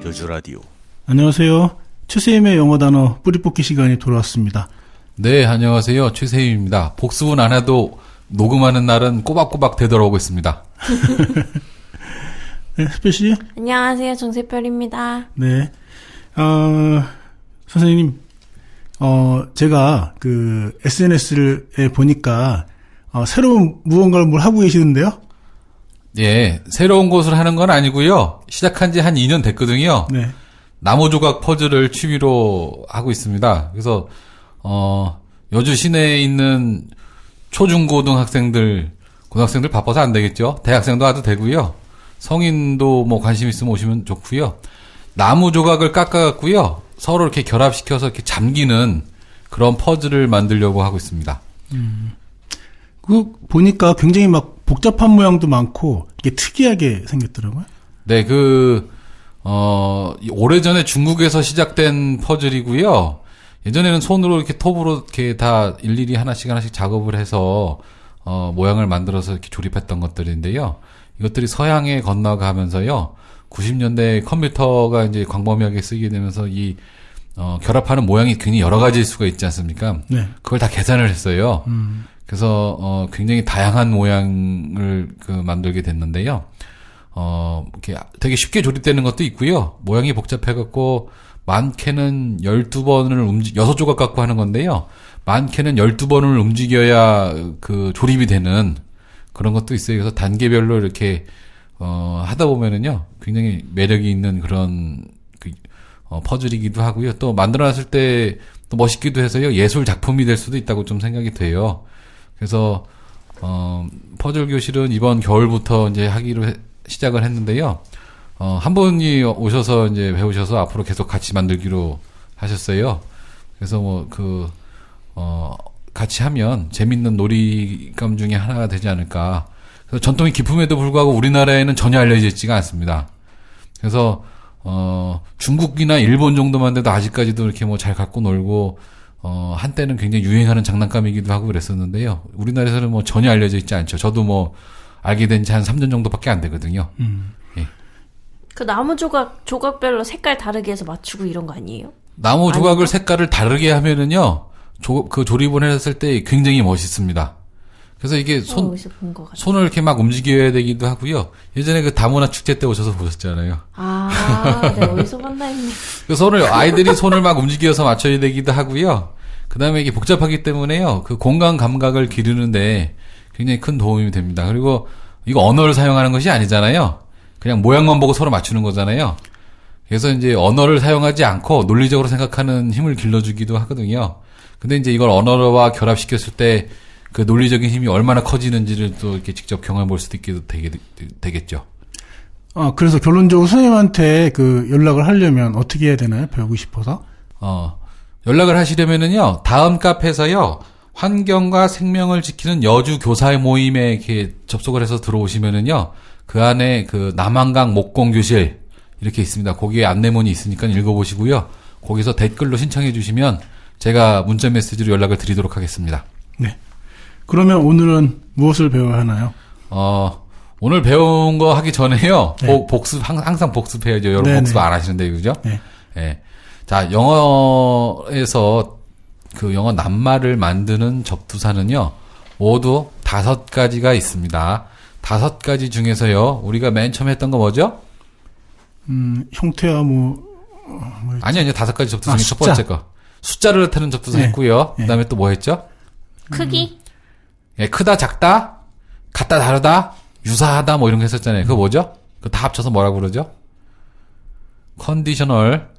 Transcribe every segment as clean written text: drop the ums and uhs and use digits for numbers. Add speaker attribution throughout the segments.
Speaker 1: 여주라디오.
Speaker 2: 안녕하세요. 최세임의 영어 단어 뿌리뽑기 시간이 돌아왔습니다.
Speaker 3: 네, 안녕하세요. 최세임입니다. 복습은 안 해도 녹음하는 날은 꼬박꼬박 되돌아오고 있습니다.
Speaker 2: 네, 스페시.
Speaker 4: 안녕하세요. 정세별입니다.
Speaker 2: 네. 선생님, 제가 그 SNS에 보니까 새로운 무언가를 뭘 하고 계시는데요?
Speaker 3: 예, 새로운 것을 하는 건 아니고요. 시작한 지 한 2년 됐거든요.
Speaker 2: 네.
Speaker 3: 나무 조각 퍼즐을 취미로 하고 있습니다. 그래서 여주 시내에 있는 초중고등학생들, 고등학생들 바빠서 안 되겠죠. 대학생도 와도 되고요. 성인도 뭐 관심 있으면 오시면 좋고요. 나무 조각을 깎아갖고요. 서로 이렇게 결합시켜서 이렇게 잠기는 그런 퍼즐을 만들려고 하고 있습니다.
Speaker 2: 그 보니까 굉장히 막 복잡한 모양도 많고 이게 특이하게 생겼더라고요.
Speaker 3: 네, 오래전에 중국에서 시작된 퍼즐이고요. 예전에는 손으로 이렇게 톱으로 이렇게 다 일일이 하나씩 작업을 해서, 모양을 만들어서 이렇게 조립했던 것들인데요. 이것들이 서양에 건너가면서요. 90년대 컴퓨터가 이제 광범위하게 쓰게 되면서 결합하는 모양이 굉장히 여러 가지일 수가 있지 않습니까?
Speaker 2: 네.
Speaker 3: 그걸 다 계산을 했어요. 그래서, 굉장히 다양한 모양을 만들게 됐는데요. 이렇게 되게 쉽게 조립되는 것도 있고요. 모양이 복잡해갖고, 많게는 12번을 6조각 갖고 하는 건데요. 많게는 12번을 움직여야 조립이 되는 그런 것도 있어요. 그래서 단계별로 이렇게, 하다 보면은요. 굉장히 매력이 있는 그런, 퍼즐이기도 하고요. 또 만들어놨을 때 또 멋있기도 해서요. 예술 작품이 될 수도 있다고 좀 생각이 돼요. 그래서, 퍼즐 교실은 이번 겨울부터 이제 하기로 시작을 했는데요. 한 분이 오셔서 이제 배우셔서 앞으로 계속 같이 만들기로 하셨어요. 그래서 같이 하면 재밌는 놀이감 중에 하나가 되지 않을까. 그래서 전통이 깊음에도 불구하고 우리나라에는 전혀 알려져 있지가 않습니다. 그래서, 중국이나 일본 정도만 돼도 아직까지도 이렇게 잘 갖고 놀고, 한때는 굉장히 유행하는 장난감이기도 하고 그랬었는데요. 우리나라에서는 전혀 알려져 있지 않죠. 저도 알게 된 지 한 3년 정도밖에 안 되거든요. 예.
Speaker 4: 그 나무 조각별로 색깔 다르게 해서 맞추고 이런 거 아니에요?
Speaker 3: 나무 조각을 색깔을 다르게 하면은요, 조립을 했을 때 굉장히 멋있습니다. 그래서 이게
Speaker 4: 어디서 본 것 같아요.
Speaker 3: 손을 이렇게 막 움직여야 되기도 하고요. 예전에 다문화 축제 때 오셔서 보셨잖아요.
Speaker 4: 네, 어디서 봤나 했네.
Speaker 3: 아이들이 손을 막 움직여서 맞춰야 되기도 하고요. 그 다음에 이게 복잡하기 때문에요. 공간 감각을 기르는데 굉장히 큰 도움이 됩니다. 그리고 이거 언어를 사용하는 것이 아니잖아요. 그냥 모양만 보고 서로 맞추는 거잖아요. 그래서 이제 언어를 사용하지 않고 논리적으로 생각하는 힘을 길러주기도 하거든요. 근데 이제 이걸 언어와 결합시켰을 때 그 논리적인 힘이 얼마나 커지는지를 또 이렇게 직접 경험해 볼 수도 있게 되겠죠.
Speaker 2: 그래서 결론적으로 선생님한테 연락을 하려면 어떻게 해야 되나요? 배우고 싶어서?
Speaker 3: 연락을 하시려면은요, 다음 카페에서요, 환경과 생명을 지키는 여주 교사의 모임에 이렇게 접속을 해서 들어오시면은요, 그 안에 남한강 목공교실 이렇게 있습니다. 거기에 안내문이 있으니까 읽어보시고요. 거기서 댓글로 신청해 주시면 제가 문자 메시지로 연락을 드리도록 하겠습니다.
Speaker 2: 네. 그러면 오늘은 무엇을 배워야 하나요?
Speaker 3: 오늘 배운 거 하기 전에요.
Speaker 2: 네.
Speaker 3: 항상 복습해야죠. 여러분
Speaker 2: 네네.
Speaker 3: 복습 안 하시는데, 그죠?
Speaker 2: 네.
Speaker 3: 예. 자, 영어에서 영어 낱말을 만드는 접두사는요, 모두 5가지가 있습니다. 5가지 중에서요, 우리가 맨 처음 했던 거 뭐죠?
Speaker 2: 형태와
Speaker 3: 아니요. 5가지 접두사 중에 첫
Speaker 2: 숫자.
Speaker 3: 번째 거. 숫자를 나타내는 접두사
Speaker 2: 네.
Speaker 3: 했고요.
Speaker 2: 네.
Speaker 3: 그 다음에 또 뭐 했죠?
Speaker 4: 크기?
Speaker 3: 예, 크다, 작다, 같다, 다르다, 유사하다, 이런 거 했었잖아요. 그거 뭐죠? 그거 다 합쳐서 뭐라고 그러죠? 컨디셔널.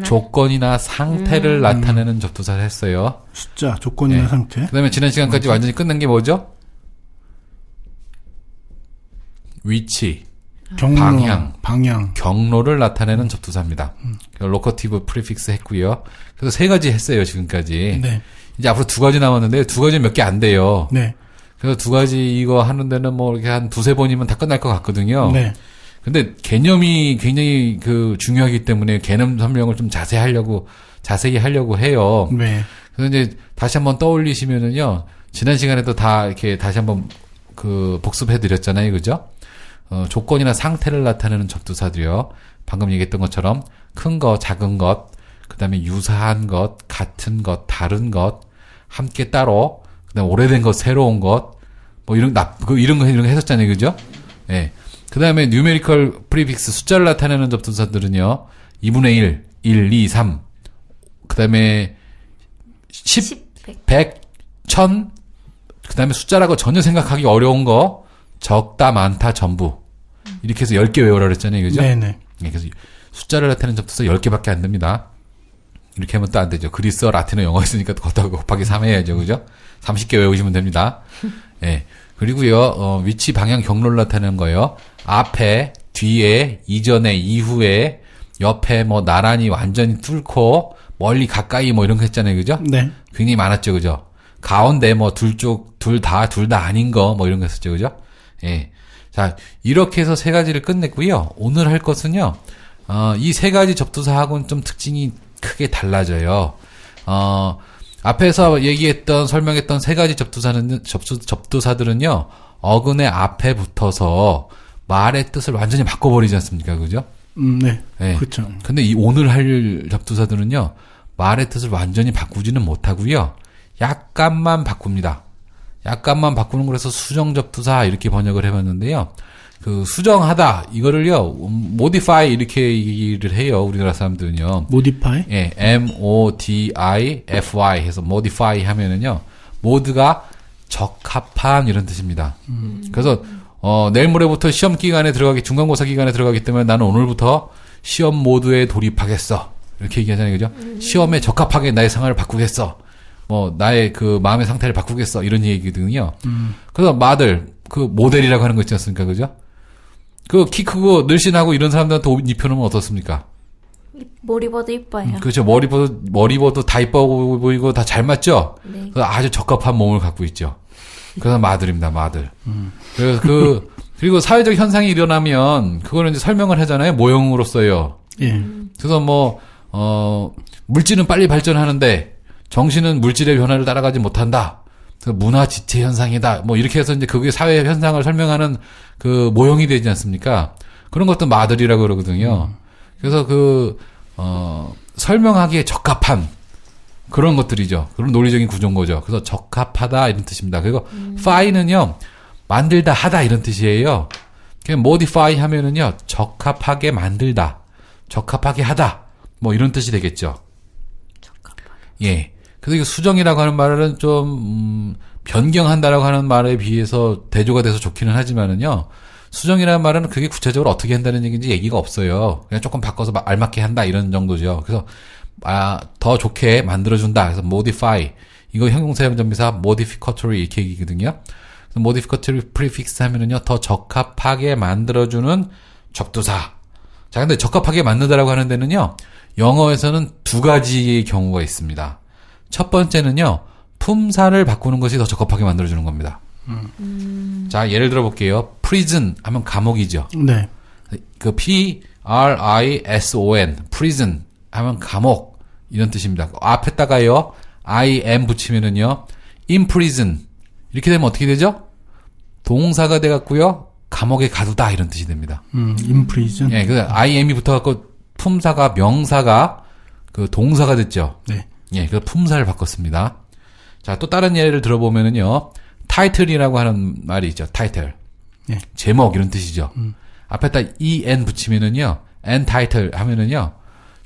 Speaker 3: 조건이나 상태를 나타내는 접두사를 했어요.
Speaker 2: 숫자, 조건이나
Speaker 3: 네.
Speaker 2: 상태.
Speaker 3: 그 다음에 지난 시간까지 완전히 끝낸 게 뭐죠? 위치,
Speaker 2: 경로,
Speaker 3: 방향. 경로를 나타내는 접두사입니다. 로커티브 프리픽스 했고요. 그래서 3가지 했어요, 지금까지.
Speaker 2: 네.
Speaker 3: 이제 앞으로 2가지 남았는데 2가지는 몇 개 안 돼요.
Speaker 2: 네.
Speaker 3: 그래서 2가지 이거 하는 데는 이렇게 한 2-3번이면 다 끝날 것 같거든요.
Speaker 2: 네.
Speaker 3: 근데 개념이 굉장히 중요하기 때문에 개념 설명을 좀 자세히 하려고 해요.
Speaker 2: 네.
Speaker 3: 그래서 이제 다시 한번 떠올리시면은요, 지난 시간에도 다 이렇게 다시 한번 복습해 드렸잖아요. 그죠? 조건이나 상태를 나타내는 접두사들이요. 방금 얘기했던 것처럼 큰 것, 작은 것, 그 다음에 유사한 것, 같은 것, 다른 것, 함께 따로, 그 다음에 오래된 것, 새로운 것, 뭐 이런 거 했었잖아요. 그죠? 예. 그 다음에 뉴메리컬 프리픽스 숫자를 나타내는 접두사들은요. 2분의 1, 1, 2, 3. 그 다음에 10, 100, 1000. 그 다음에 숫자라고 전혀 생각하기 어려운 거, 적다, 많다, 전부. 이렇게 해서 10개 외우라 그랬잖아요. 그죠?
Speaker 2: 네네.
Speaker 3: 예, 그래서 숫자를 나타내는 접두사 10개밖에 안 됩니다. 이렇게 하면 또 안 되죠. 그리스어, 라틴어, 영어 있으니까 걷다가 곱하기 3 해야죠. 그죠? 30개 외우시면 됩니다. 예. 그리고요, 위치, 방향, 경로를 나타내는 거예요. 앞에, 뒤에, 이전에, 이후에, 옆에, 뭐, 나란히 완전히 뚫고, 멀리, 가까이, 뭐, 이런 거 했잖아요. 그죠?
Speaker 2: 네.
Speaker 3: 굉장히 많았죠. 그죠? 가운데, 뭐, 둘 다 아닌 거, 뭐, 이런 거 했었죠. 그죠? 예. 자, 이렇게 해서 세 가지를 끝냈고요. 오늘 할 것은요, 이 세 가지 접두사하고는 좀 특징이 크게 달라져요. 앞에서 설명했던 세 가지 접두사들은요, 어근의 앞에 붙어서 말의 뜻을 완전히 바꿔버리지 않습니까? 그죠?
Speaker 2: 네.
Speaker 3: 네.
Speaker 2: 그렇죠.
Speaker 3: 근데 이 오늘 할 접두사들은요, 말의 뜻을 완전히 바꾸지는 못하고요, 약간만 바꿉니다. 약간만 바꾸는 거라서 수정접두사 이렇게 번역을 해봤는데요. 그 수정하다 이거를요 modify 이렇게 얘기를 해요. 우리나라 사람들은요.
Speaker 2: modify?
Speaker 3: 예, modify 해서 modify 하면은요 모드가 적합한 이런 뜻입니다. 그래서 내일 모레부터 시험 기간에 중간고사 기간에 들어가기 때문에 나는 오늘부터 시험 모드에 돌입하겠어. 이렇게 얘기하잖아요, 그죠? 시험에 적합하게 나의 생활을 바꾸겠어. 뭐 나의 그 마음의 상태를 바꾸겠어 이런 얘기거든요. 그래서 그 모델이라고 하는 거 있지 않습니까, 그죠? 그 키 크고 늘씬하고 이런 사람들한테 옷 입혀놓으면 어떻습니까?
Speaker 4: 머리 봐도 이뻐요.
Speaker 3: 그렇죠. 머리 봐도 다 이뻐 보이고 다 잘 맞죠?
Speaker 4: 네.
Speaker 3: 그래서 아주 적합한 몸을 갖고 있죠. 그래서 마들입니다, 마들. 그래서 그리고 사회적 현상이 일어나면 그거는 이제 설명을 하잖아요, 모형으로써요.
Speaker 2: 예.
Speaker 3: 그래서 물질은 빨리 발전하는데 정신은 물질의 변화를 따라가지 못한다. 문화 지체 현상이다. 뭐 이렇게 해서 이제 그게 사회 현상을 설명하는 그 모형이 되지 않습니까? 그런 것도 마들이라고 그러거든요. 그래서 설명하기에 적합한 그런 것들이죠. 그런 논리적인 구조인 거죠. 그래서 적합하다 이런 뜻입니다. 그리고 fie는요, 만들다 하다 이런 뜻이에요. 그냥 modify 하면은요, 적합하게 만들다, 적합하게 하다, 뭐 이런 뜻이 되겠죠.
Speaker 4: 적합하게.
Speaker 3: 예. 그래서 이거 수정이라고 하는 말은 좀, 변경한다라고 하는 말에 비해서 대조가 돼서 좋기는 하지만은요, 수정이라는 말은 그게 구체적으로 어떻게 한다는 얘기인지 얘기가 없어요. 그냥 조금 바꿔서 알맞게 한다 이런 정도죠. 그래서, 더 좋게 만들어준다. 그래서 modify. 이거 형용사형전미사 modificatory 이렇게 얘기거든요. 그래서 modificatory prefix 하면은요, 더 적합하게 만들어주는 접두사. 자, 근데 적합하게 만든다라고 하는 데는요, 영어에서는 두 가지의 경우가 있습니다. 첫 번째는요, 품사를 바꾸는 것이 더 적합하게 만들어주는 겁니다. 자, 예를 들어 볼게요. prison 하면 감옥이죠.
Speaker 2: 네.
Speaker 3: 그 prison, prison 하면 감옥 이런 뜻입니다. 앞에다가요, im 붙이면은요, in prison 이렇게 되면 어떻게 되죠? 동사가 돼갖고요, 감옥에 가두다 이런 뜻이 됩니다.
Speaker 2: in prison.
Speaker 3: 예, 그 im이 붙어갖고 품사가 명사가 그 동사가 됐죠.
Speaker 2: 네.
Speaker 3: 예, 그래서 품사를 바꿨습니다. 자, 또 다른 예를 들어보면은요, title이라고 하는 말이 있죠. title.
Speaker 2: 예.
Speaker 3: 제목 이런 뜻이죠. 앞에다 en 붙이면은요, entitle 하면은요,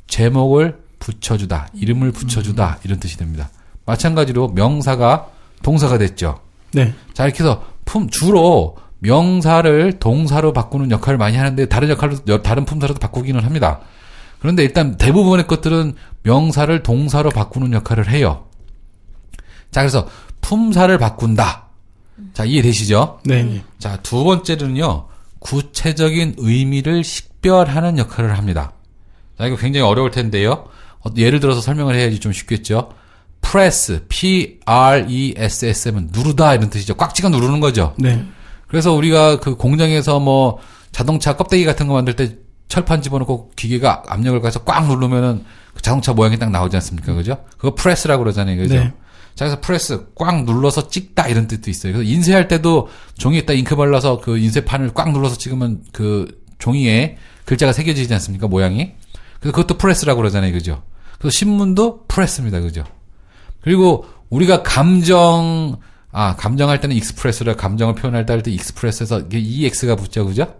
Speaker 3: 제목을 붙여주다, 이름을 붙여주다 이런 뜻이 됩니다. 마찬가지로 명사가 동사가 됐죠.
Speaker 2: 네.
Speaker 3: 자, 이렇게 해서 주로 명사를 동사로 바꾸는 역할을 많이 하는데 다른 품사로도 바꾸기는 합니다. 그런데 일단 대부분의 것들은 명사를 동사로 바꾸는 역할을 해요. 자, 그래서 품사를 바꾼다. 자, 이해되시죠?
Speaker 2: 네.
Speaker 3: 자, 두 번째는요, 구체적인 의미를 식별하는 역할을 합니다. 자, 이거 굉장히 어려울 텐데요. 예를 들어서 설명을 해야지 좀 쉽겠죠. press, P-R-E-S-S면 누르다 이런 뜻이죠. 꽉 찍어 누르는 거죠.
Speaker 2: 네.
Speaker 3: 그래서 우리가 그 공장에서 뭐 자동차 껍데기 같은 거 만들 때 철판 집어넣고 기계가 압력을 가해서 꽉 누르면은 그 자동차 모양이 딱 나오지 않습니까? 그죠? 그거 프레스라고 그러잖아요. 그죠?
Speaker 2: 네.
Speaker 3: 자, 그래서 프레스 꽉 눌러서 찍다 이런 뜻도 있어요. 그래서 인쇄할 때도 종이에다 잉크 발라서 그 인쇄판을 꽉 눌러서 찍으면 그 종이에 글자가 새겨지지 않습니까? 모양이. 그래서 그것도 프레스라고 그러잖아요. 그죠? 그래서 신문도 프레스입니다. 그죠? 그리고 우리가 감정할 때는 익스프레스라 감정을 표현할 때 할 때 익스프레스에서 이게 EX가 붙죠. 그죠?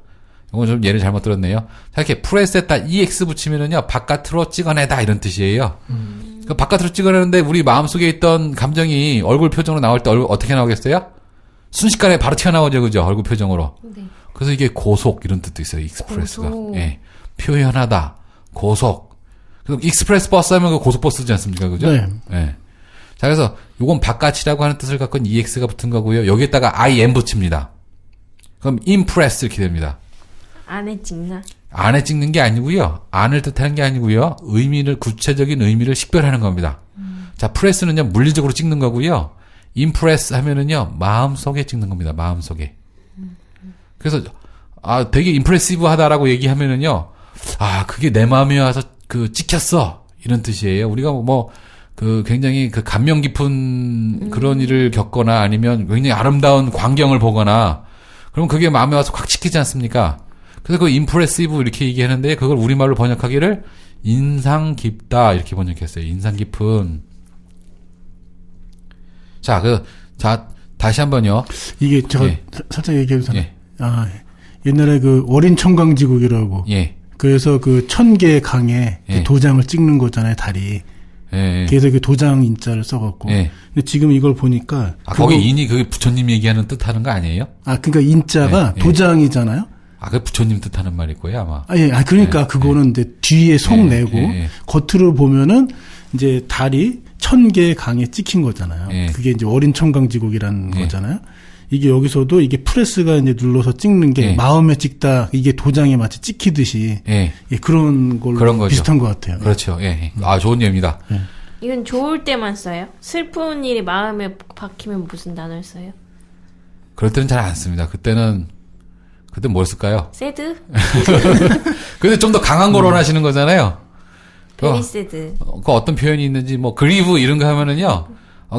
Speaker 3: 이건 좀 예를 잘못 들었네요. 자, 이렇게 프레스에다 EX 붙이면은요, 바깥으로 찍어내다 이런 뜻이에요. 그 바깥으로 찍어내는데 우리 마음속에 있던 감정이 얼굴 표정으로 나올 때 어떻게 나오겠어요? 순식간에 바로 튀어나오죠. 그죠? 얼굴 표정으로.
Speaker 4: 네.
Speaker 3: 그래서 이게 고속 이런 뜻도 있어요. 익스프레스가.
Speaker 4: 고속.
Speaker 3: 예. 표현하다. 고속. 그래서 익스프레스 버스 하면 그 고속버스지 않습니까? 그죠?
Speaker 2: 네.
Speaker 3: 예. 자, 그래서 요건 바깥이라고 하는 뜻을 갖고 있는 EX가 붙은 거고요. 여기에다가 IM 붙입니다. 그럼 impress 이렇게 됩니다.
Speaker 4: 안에 찍나?
Speaker 3: 안에 찍는 게 아니고요. 안을 뜻하는 게 아니고요. 구체적인 의미를 식별하는 겁니다. 자, 프레스는요, 물리적으로 찍는 거고요. impress 하면은요, 마음속에 찍는 겁니다. 마음속에. 그래서, 되게 임프레시브 하다라고 얘기하면은요, 그게 내 마음에 와서 찍혔어. 이런 뜻이에요. 우리가 굉장히 감명 깊은 그런 일을 겪거나 아니면 굉장히 아름다운 광경을 보거나, 그럼 그게 마음에 와서 콱 찍히지 않습니까? 그래서 그 임프레시브 이렇게 얘기하는데 그걸 우리말로 번역하기를 인상 깊다 이렇게 번역했어요. 인상 깊은. 자, 다시 한번요.
Speaker 2: 이게 제가
Speaker 3: 예.
Speaker 2: 살짝 얘기해도 되나요?
Speaker 3: 예.
Speaker 2: 옛날에 어린 청강지국이라고.
Speaker 3: 예.
Speaker 2: 그래서 1000개 강에
Speaker 3: 예.
Speaker 2: 도장을 찍는 거잖아요, 다리.
Speaker 3: 예.
Speaker 2: 그래서 도장 인자를 써갖고.
Speaker 3: 예.
Speaker 2: 근데 지금 이걸 보니까.
Speaker 3: 거기 인이 그게 부처님 얘기하는 뜻하는 거 아니에요?
Speaker 2: 그러니까 인자가
Speaker 3: 예.
Speaker 2: 도장이잖아요?
Speaker 3: 그게 부처님 뜻하는 말일 거예요, 아마.
Speaker 2: 그러니까
Speaker 3: 예.
Speaker 2: 그거는 이제 뒤에 속 내고, 겉으로 보면은 이제 달이 1000개 강에 찍힌 거잖아요.
Speaker 3: 예.
Speaker 2: 그게 이제 어린 청강지국이라는
Speaker 3: 예.
Speaker 2: 거잖아요. 이게 여기서도 이게 프레스가 이제 눌러서 찍는 게
Speaker 3: 예.
Speaker 2: 마음에 찍다, 이게 도장에 마치 찍히듯이.
Speaker 3: 예.
Speaker 2: 그런 걸로
Speaker 3: 그런 거죠.
Speaker 2: 비슷한 것 같아요.
Speaker 3: 그렇죠. 예. 좋은 예입니다.
Speaker 4: 이건 좋을 때만 써요? 슬픈 일이 마음에 박히면 무슨 단어를 써요?
Speaker 3: 그럴 때는 잘 안 씁니다. 그때 뭘 쓸까요?
Speaker 4: 새드?
Speaker 3: 근데 좀 더 강한 걸 원하시는 거잖아요.
Speaker 4: 베리 새드.
Speaker 3: 그 어떤 표현이 있는지, 그리브 이런 거 하면은요,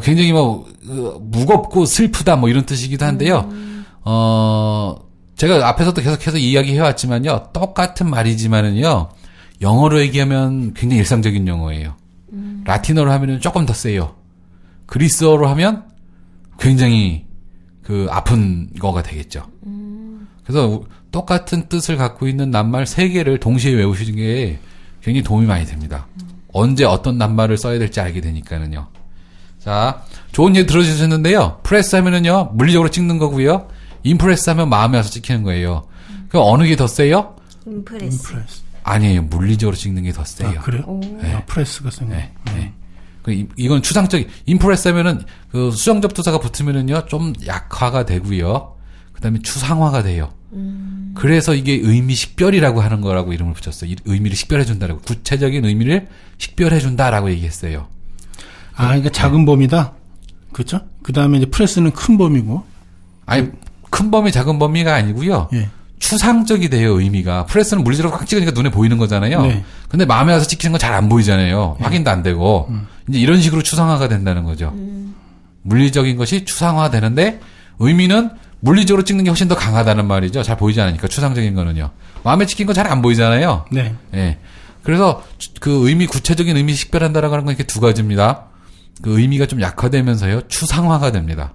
Speaker 3: 굉장히 무겁고 슬프다 이런 뜻이기도 한데요. 제가 앞에서도 계속해서 이야기해왔지만요, 똑같은 말이지만은요, 영어로 얘기하면 굉장히 일상적인 용어예요. 라틴어로 하면은 조금 더 세요. 그리스어로 하면 굉장히 아픈 거가 되겠죠. 그래서 똑같은 뜻을 갖고 있는 낱말 3개를 동시에 외우시는 게 굉장히 도움이 많이 됩니다. 언제 어떤 낱말을 써야 될지 알게 되니까는요. 자, 좋은 예를 들어주셨는데요. 프레스 하면은요, 물리적으로 찍는 거고요. 임프레스 하면 마음에 와서 찍히는 거예요. 그럼 어느 게 더 세요?
Speaker 4: 임프레스.
Speaker 3: 아니에요. 물리적으로 찍는 게 더 세요.
Speaker 2: 그래요?
Speaker 3: 네.
Speaker 2: 프레스가 센 거.
Speaker 3: 네. 이건 추상적인, 임프레스 하면은 수정접두사가 붙으면은요, 좀 약화가 되고요. 그 다음에 추상화가 돼요. 그래서 이게 의미 식별이라고 하는 거라고 이름을 붙였어요. 의미를 식별해준다라고. 구체적인 의미를 식별해준다라고 얘기했어요.
Speaker 2: 그러니까 작은 범위다? 그렇죠? 그 다음에 이제 프레스는 큰 범위고.
Speaker 3: 큰 범위, 작은 범위가 아니고요.
Speaker 2: 예.
Speaker 3: 추상적이 돼요, 의미가. 프레스는 물리적으로 꽉 찍으니까 눈에 보이는 거잖아요.
Speaker 2: 네.
Speaker 3: 근데 마음에 와서 찍히는 건 잘 안 보이잖아요. 확인도 안 되고. 이제 이런 식으로 추상화가 된다는 거죠. 물리적인 것이 추상화되는데 의미는 물리적으로 찍는 게 훨씬 더 강하다는 말이죠. 잘 보이지 않으니까 추상적인 거는요. 마음에 찍힌 건 잘 안 보이잖아요.
Speaker 2: 네.
Speaker 3: 예. 그래서 구체적인 의미 식별한다라고 하는 건 이렇게 2가지입니다. 그 의미가 좀 약화되면서요. 추상화가 됩니다.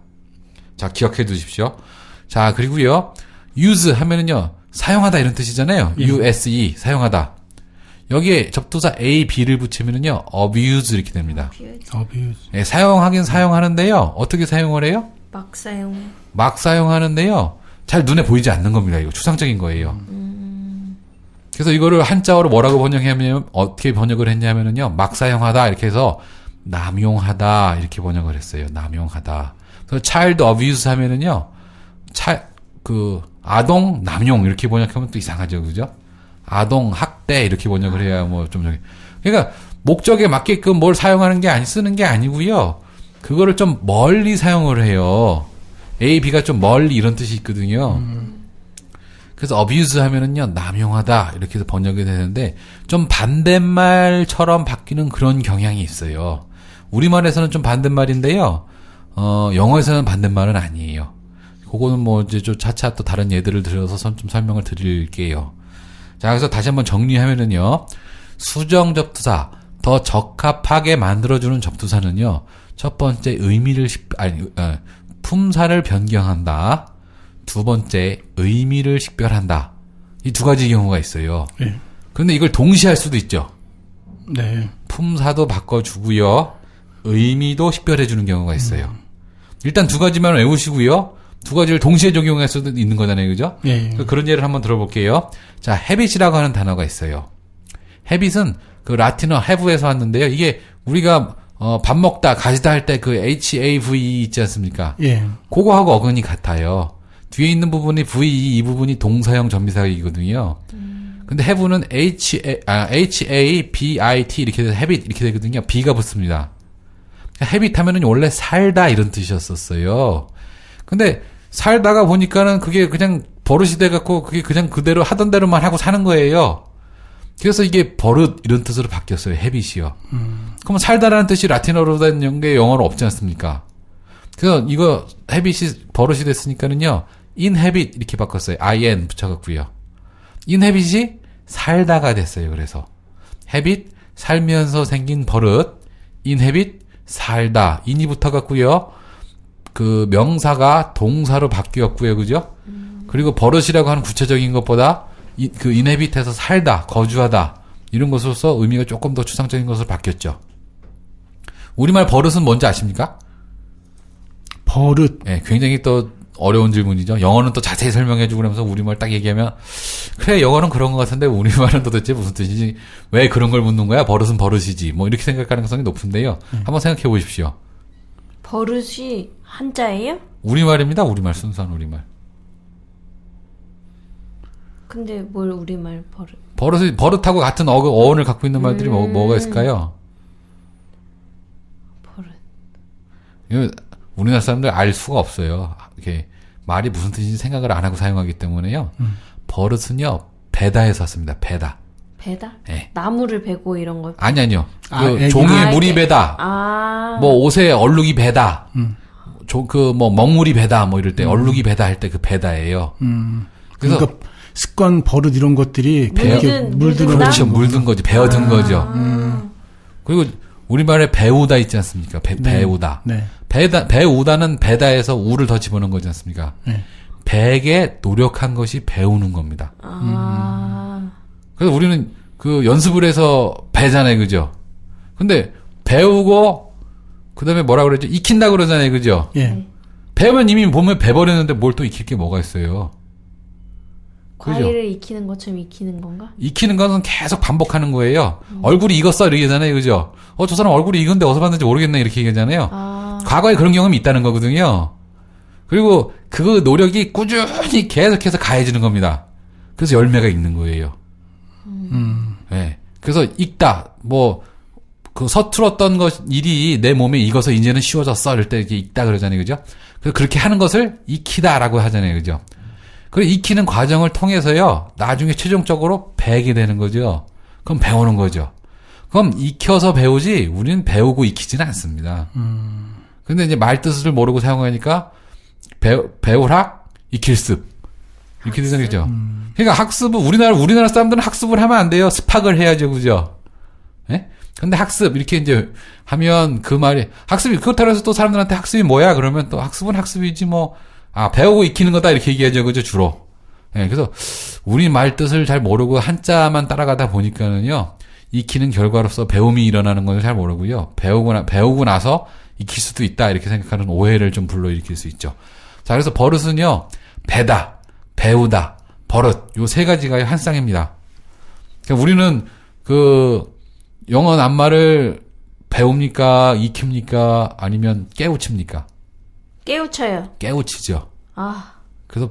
Speaker 3: 자, 기억해 두십시오. 자, 그리고요. use 하면은요. 사용하다 이런 뜻이잖아요. use, 사용하다. 여기에 접두사 A, B를 붙이면은요. abuse 이렇게 됩니다.
Speaker 2: abuse.
Speaker 3: 예, 사용하긴 사용하는데요. 어떻게 사용을 해요?
Speaker 4: 막 사용.
Speaker 3: 막 사용하는데요. 잘 눈에 보이지 않는 겁니다. 이거 추상적인 거예요. 그래서 이거를 한자어로 뭐라고 번역하냐면 어떻게 번역을 했냐면은요. 막 사용하다 이렇게 해서 남용하다 이렇게 번역을 했어요. 남용하다. 그래서 child abuse 하면은요. 아동 남용 이렇게 번역하면 또 이상하죠. 그죠? 아동 학대 이렇게 번역을 해야 그러니까 목적에 맞게끔 뭘 사용하는 게 쓰는 게 아니고요. 그거를 좀 멀리 사용을 해요. A, B가 좀 멀리 이런 뜻이 있거든요. 그래서 abuse 하면은요, 남용하다 이렇게 해서 번역이 되는데 좀 반대말처럼 바뀌는 그런 경향이 있어요. 우리말에서는 좀 반대말인데요. 영어에서는 반대말은 아니에요. 그거는 뭐 이제 좀 차차 또 다른 예들을 들어서 좀 설명을 드릴게요. 자, 그래서 다시 한번 정리하면은요. 수정 접두사, 더 적합하게 만들어주는 접두사는요. 첫 번째 품사를 변경한다. 두 번째 의미를 식별한다. 이 두 가지 경우가 있어요.
Speaker 2: 네.
Speaker 3: 그런데 이걸 동시에 할 수도 있죠.
Speaker 2: 네.
Speaker 3: 품사도 바꿔주고요. 의미도 식별해주는 경우가 있어요. 일단 두 가지만 외우시고요. 두 가지를 동시에 적용할 수도 있는 거잖아요. 그죠?
Speaker 2: 예.
Speaker 3: 그런 예를 한번 들어볼게요. 자, habit이라고 하는 단어가 있어요. habit은 그 라틴어 have에서 왔는데요. 이게 우리가 밥 먹다, 가지다 할 때 그 have 있지 않습니까?
Speaker 2: 예.
Speaker 3: 그거하고 어근이 같아요. 뒤에 있는 부분이 ve, 이 부분이 동사형 전미사이거든요. 근데 have는 habit 이렇게 돼서 habit 이렇게 되거든요. b가 붙습니다. habit 하면은 원래 살다 이런 뜻이었었어요. 근데 살다가 보니까는 그게 그냥 버릇이 돼갖고 그게 그냥 그대로 하던 대로만 하고 사는 거예요. 그래서 이게 버릇 이런 뜻으로 바뀌었어요. habit이요. 그럼 살다라는 뜻이 라틴어로 된 게 영어로 없지 않습니까? 그래서 이거 habit이 버릇이 됐으니까는요. inhabit 이렇게 바꿨어요. in 붙여갖고요. inhabit이 살다가 됐어요. 그래서 habit 살면서 생긴 버릇, inhabit 살다, in이 붙어갖고요. 그 명사가 동사로 바뀌었고요. 그죠? 그리고 버릇이라고 하는 구체적인 것보다 그 inhabit에서 살다, 거주하다 이런 것으로서 의미가 조금 더 추상적인 것으로 바뀌었죠. 우리말 버릇은 뭔지 아십니까?
Speaker 2: 버릇.
Speaker 3: 예, 굉장히 또 어려운 질문이죠. 영어는 또 자세히 설명해주고 그러면서 우리말 딱 얘기하면 그래 영어는 그런 것 같은데 우리말은 도대체 무슨 뜻이지? 왜 그런 걸 묻는 거야? 버릇은 버릇이지. 뭐 이렇게 생각할 가능성이 높은데요. 한번 생각해 보십시오.
Speaker 4: 버릇이 한자예요?
Speaker 3: 우리말입니다. 우리말 순수한 우리말.
Speaker 4: 근데 뭘 우리말 버릇?
Speaker 3: 버릇하고 같은 어원을 갖고 있는 말들이 뭐가 있을까요?
Speaker 4: 버릇.
Speaker 3: 이거 우리나라 사람들 알 수가 없어요. 이렇게 말이 무슨 뜻인지 생각을 안 하고 사용하기 때문에요. 버릇은요 배다에서 왔습니다. 배다.
Speaker 4: 배다?
Speaker 3: 네.
Speaker 4: 나무를 베고 이런 거.
Speaker 3: 아니요.
Speaker 2: 애기.
Speaker 3: 종이에 물이
Speaker 4: 이렇게.
Speaker 3: 배다. 뭐 옷에 얼룩이 배다. 뭐 먹물이 배다. 뭐 이럴 때 얼룩이 배다 할 때 그 배다예요. 그래서
Speaker 2: 그러니까 습관, 버릇 이런 것들이
Speaker 4: 물든
Speaker 2: 물든
Speaker 3: 그렇죠. 물든 거지. 배어든 거죠. 그리고 우리말에 배우다 있지 않습니까? 배우다.
Speaker 2: 네.
Speaker 3: 배우다는 배다에서 우를 더 집어넣은 거지 않습니까?
Speaker 2: 네.
Speaker 3: 배에게 노력한 것이 배우는 겁니다. 그래서 우리는 그 연습을 해서 배잖아요. 그죠? 근데 배우고 그다음에 뭐라 그러죠? 익힌다 그러잖아요. 그죠?
Speaker 2: 예.
Speaker 3: 배우면 이미 보면 배버렸는데 뭘 또 익힐 게 뭐가 있어요?
Speaker 4: 과일을 익히는 것처럼 익히는 건가?
Speaker 3: 익히는 것은 계속 반복하는 거예요. 얼굴이 익었어 이렇게 하잖아요. 그죠? 저 사람 얼굴이 익은데 어디서 봤는지 모르겠네 이렇게 얘기하잖아요. 과거에 그런 경험이 있다는 거거든요. 그리고 그 노력이 꾸준히 계속해서 가해지는 겁니다. 그래서 열매가 있는 거예요. 네. 그래서 익다. 그 서툴었던 일이 내 몸에 익어서 이제는 쉬워졌어. 이럴 때 이렇게 익다 그러잖아요. 그죠? 그래서 그렇게 하는 것을 익히다라고 하잖아요. 그죠? 그리고 익히는 과정을 통해서요, 나중에 최종적으로 배게 되는 거죠. 그럼 배우는 거죠. 그럼 익혀서 배우지, 우리는 배우고 익히지는 않습니다. 근데 이제 말뜻을 모르고 사용하니까, 배울학, 익힐습. 이렇게 되는 거죠. 그러니까 학습은, 우리나라 사람들은 학습을 하면 안 돼요. 습학을 해야죠. 그죠? 예? 근데 학습, 이렇게 이제 하면 그 말이, 학습이, 그렇다고 해서 또 사람들한테 학습이 뭐야? 그러면 또 학습은 학습이지 배우고 익히는 거다 이렇게 얘기하죠. 그죠? 주로. 예, 그래서 우리 말 뜻을 잘 모르고 한자만 따라가다 보니까는요. 익히는 결과로서 배움이 일어나는 건 잘 모르고요. 배우고 나서 익힐 수도 있다 이렇게 생각하는 오해를 좀 불러일으킬 수 있죠. 자, 그래서 버릇은요. 배다, 배우다, 버릇 요 세 가지가 한 쌍입니다. 그러니까 우리는 그 영어 낱말을 배웁니까? 익힙니까? 아니면 깨우칩니까?
Speaker 4: 깨우쳐요.
Speaker 3: 깨우치죠. 그래서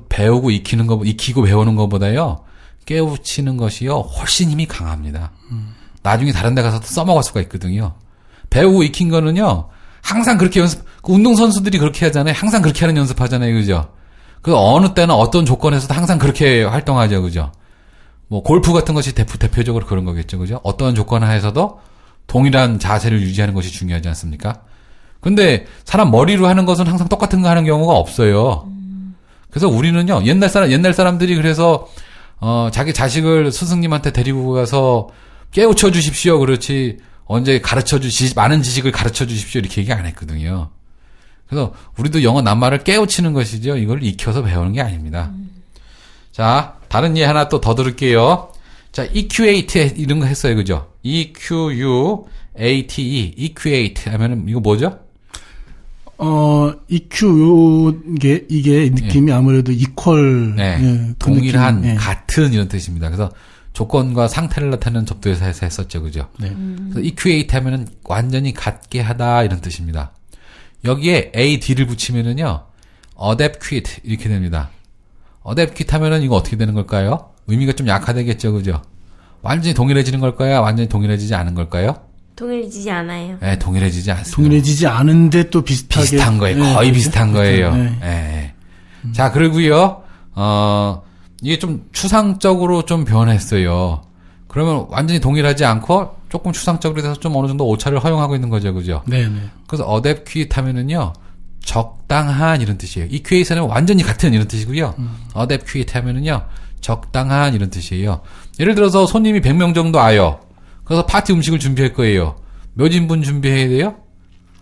Speaker 3: 익히고 배우는 것보다요, 깨우치는 것이요, 훨씬 힘이 강합니다. 나중에 다른 데 가서 써먹을 수가 있거든요. 배우고 익힌 거는요, 항상 그렇게 운동선수들이 그렇게 하잖아요. 항상 그렇게 하는 연습하잖아요. 그죠? 그 어느 때나 어떤 조건에서도 항상 그렇게 활동하죠. 그죠? 골프 같은 것이 대표적으로 그런 거겠죠. 그죠? 어떤 조건 하에서도 동일한 자세를 유지하는 것이 중요하지 않습니까? 근데 사람 머리로 하는 것은 항상 똑같은 거 하는 경우가 없어요. 그래서 우리는요, 옛날 사람들이 그래서, 자기 자식을 스승님한테 데리고 가서 깨우쳐 주십시오. 그렇지, 언제 많은 지식을 가르쳐 주십시오. 이렇게 얘기 안 했거든요. 그래서 우리도 영어 낱말을 깨우치는 것이죠. 이걸 익혀서 배우는 게 아닙니다. 자, 다른 예 하나 또 더 들을게요. 자, equate 이런 거 했어요. 그죠? E-Q-U-A-T-E, equate 하면은 이거 뭐죠?
Speaker 2: EQ 이게 느낌이 아무래도 이퀄
Speaker 3: 네.
Speaker 2: 예, 그
Speaker 3: 동일한,
Speaker 2: 느낌, 예.
Speaker 3: 같은 이런 뜻입니다. 그래서 조건과 상태를 나타내는 접두에서 했었죠. 그죠?
Speaker 2: 네.
Speaker 3: 그래서 equate 하면은 완전히 같게 하다 이런 뜻입니다. 여기에 AD를 붙이면은요, adapquate 이렇게 됩니다. adapquate 하면은 이거 어떻게 되는 걸까요? 의미가 좀 약화되겠죠. 그죠? 완전히 동일해지는 걸까요? 완전히 동일해지지 않은 걸까요?
Speaker 4: 동일해지지 않아요.
Speaker 3: 네, 동일해지지 않습니다.
Speaker 2: 동일해지지 않은데 또 비슷하게
Speaker 3: 비슷한 거예요.
Speaker 2: 예,
Speaker 3: 거의
Speaker 2: 그렇죠?
Speaker 3: 비슷한 거예요.
Speaker 2: 네.
Speaker 3: 예. 자, 그리고요, 이게 좀 추상적으로 좀 변했어요. 그러면 완전히 동일하지 않고 조금 추상적으로 돼서 좀 어느 정도 오차를 허용하고 있는 거죠. 그죠?
Speaker 2: 네, 네.
Speaker 3: 그래서 adapquate 하면은요, 적당한 이런 뜻이에요. equate는 완전히 같은 이런 뜻이고요. adapquate 하면은요, 적당한 이런 뜻이에요. 예를 들어서 손님이 100명 정도 와요. 그래서 파티 음식을 준비할 거예요. 몇 인분 준비해야 돼요?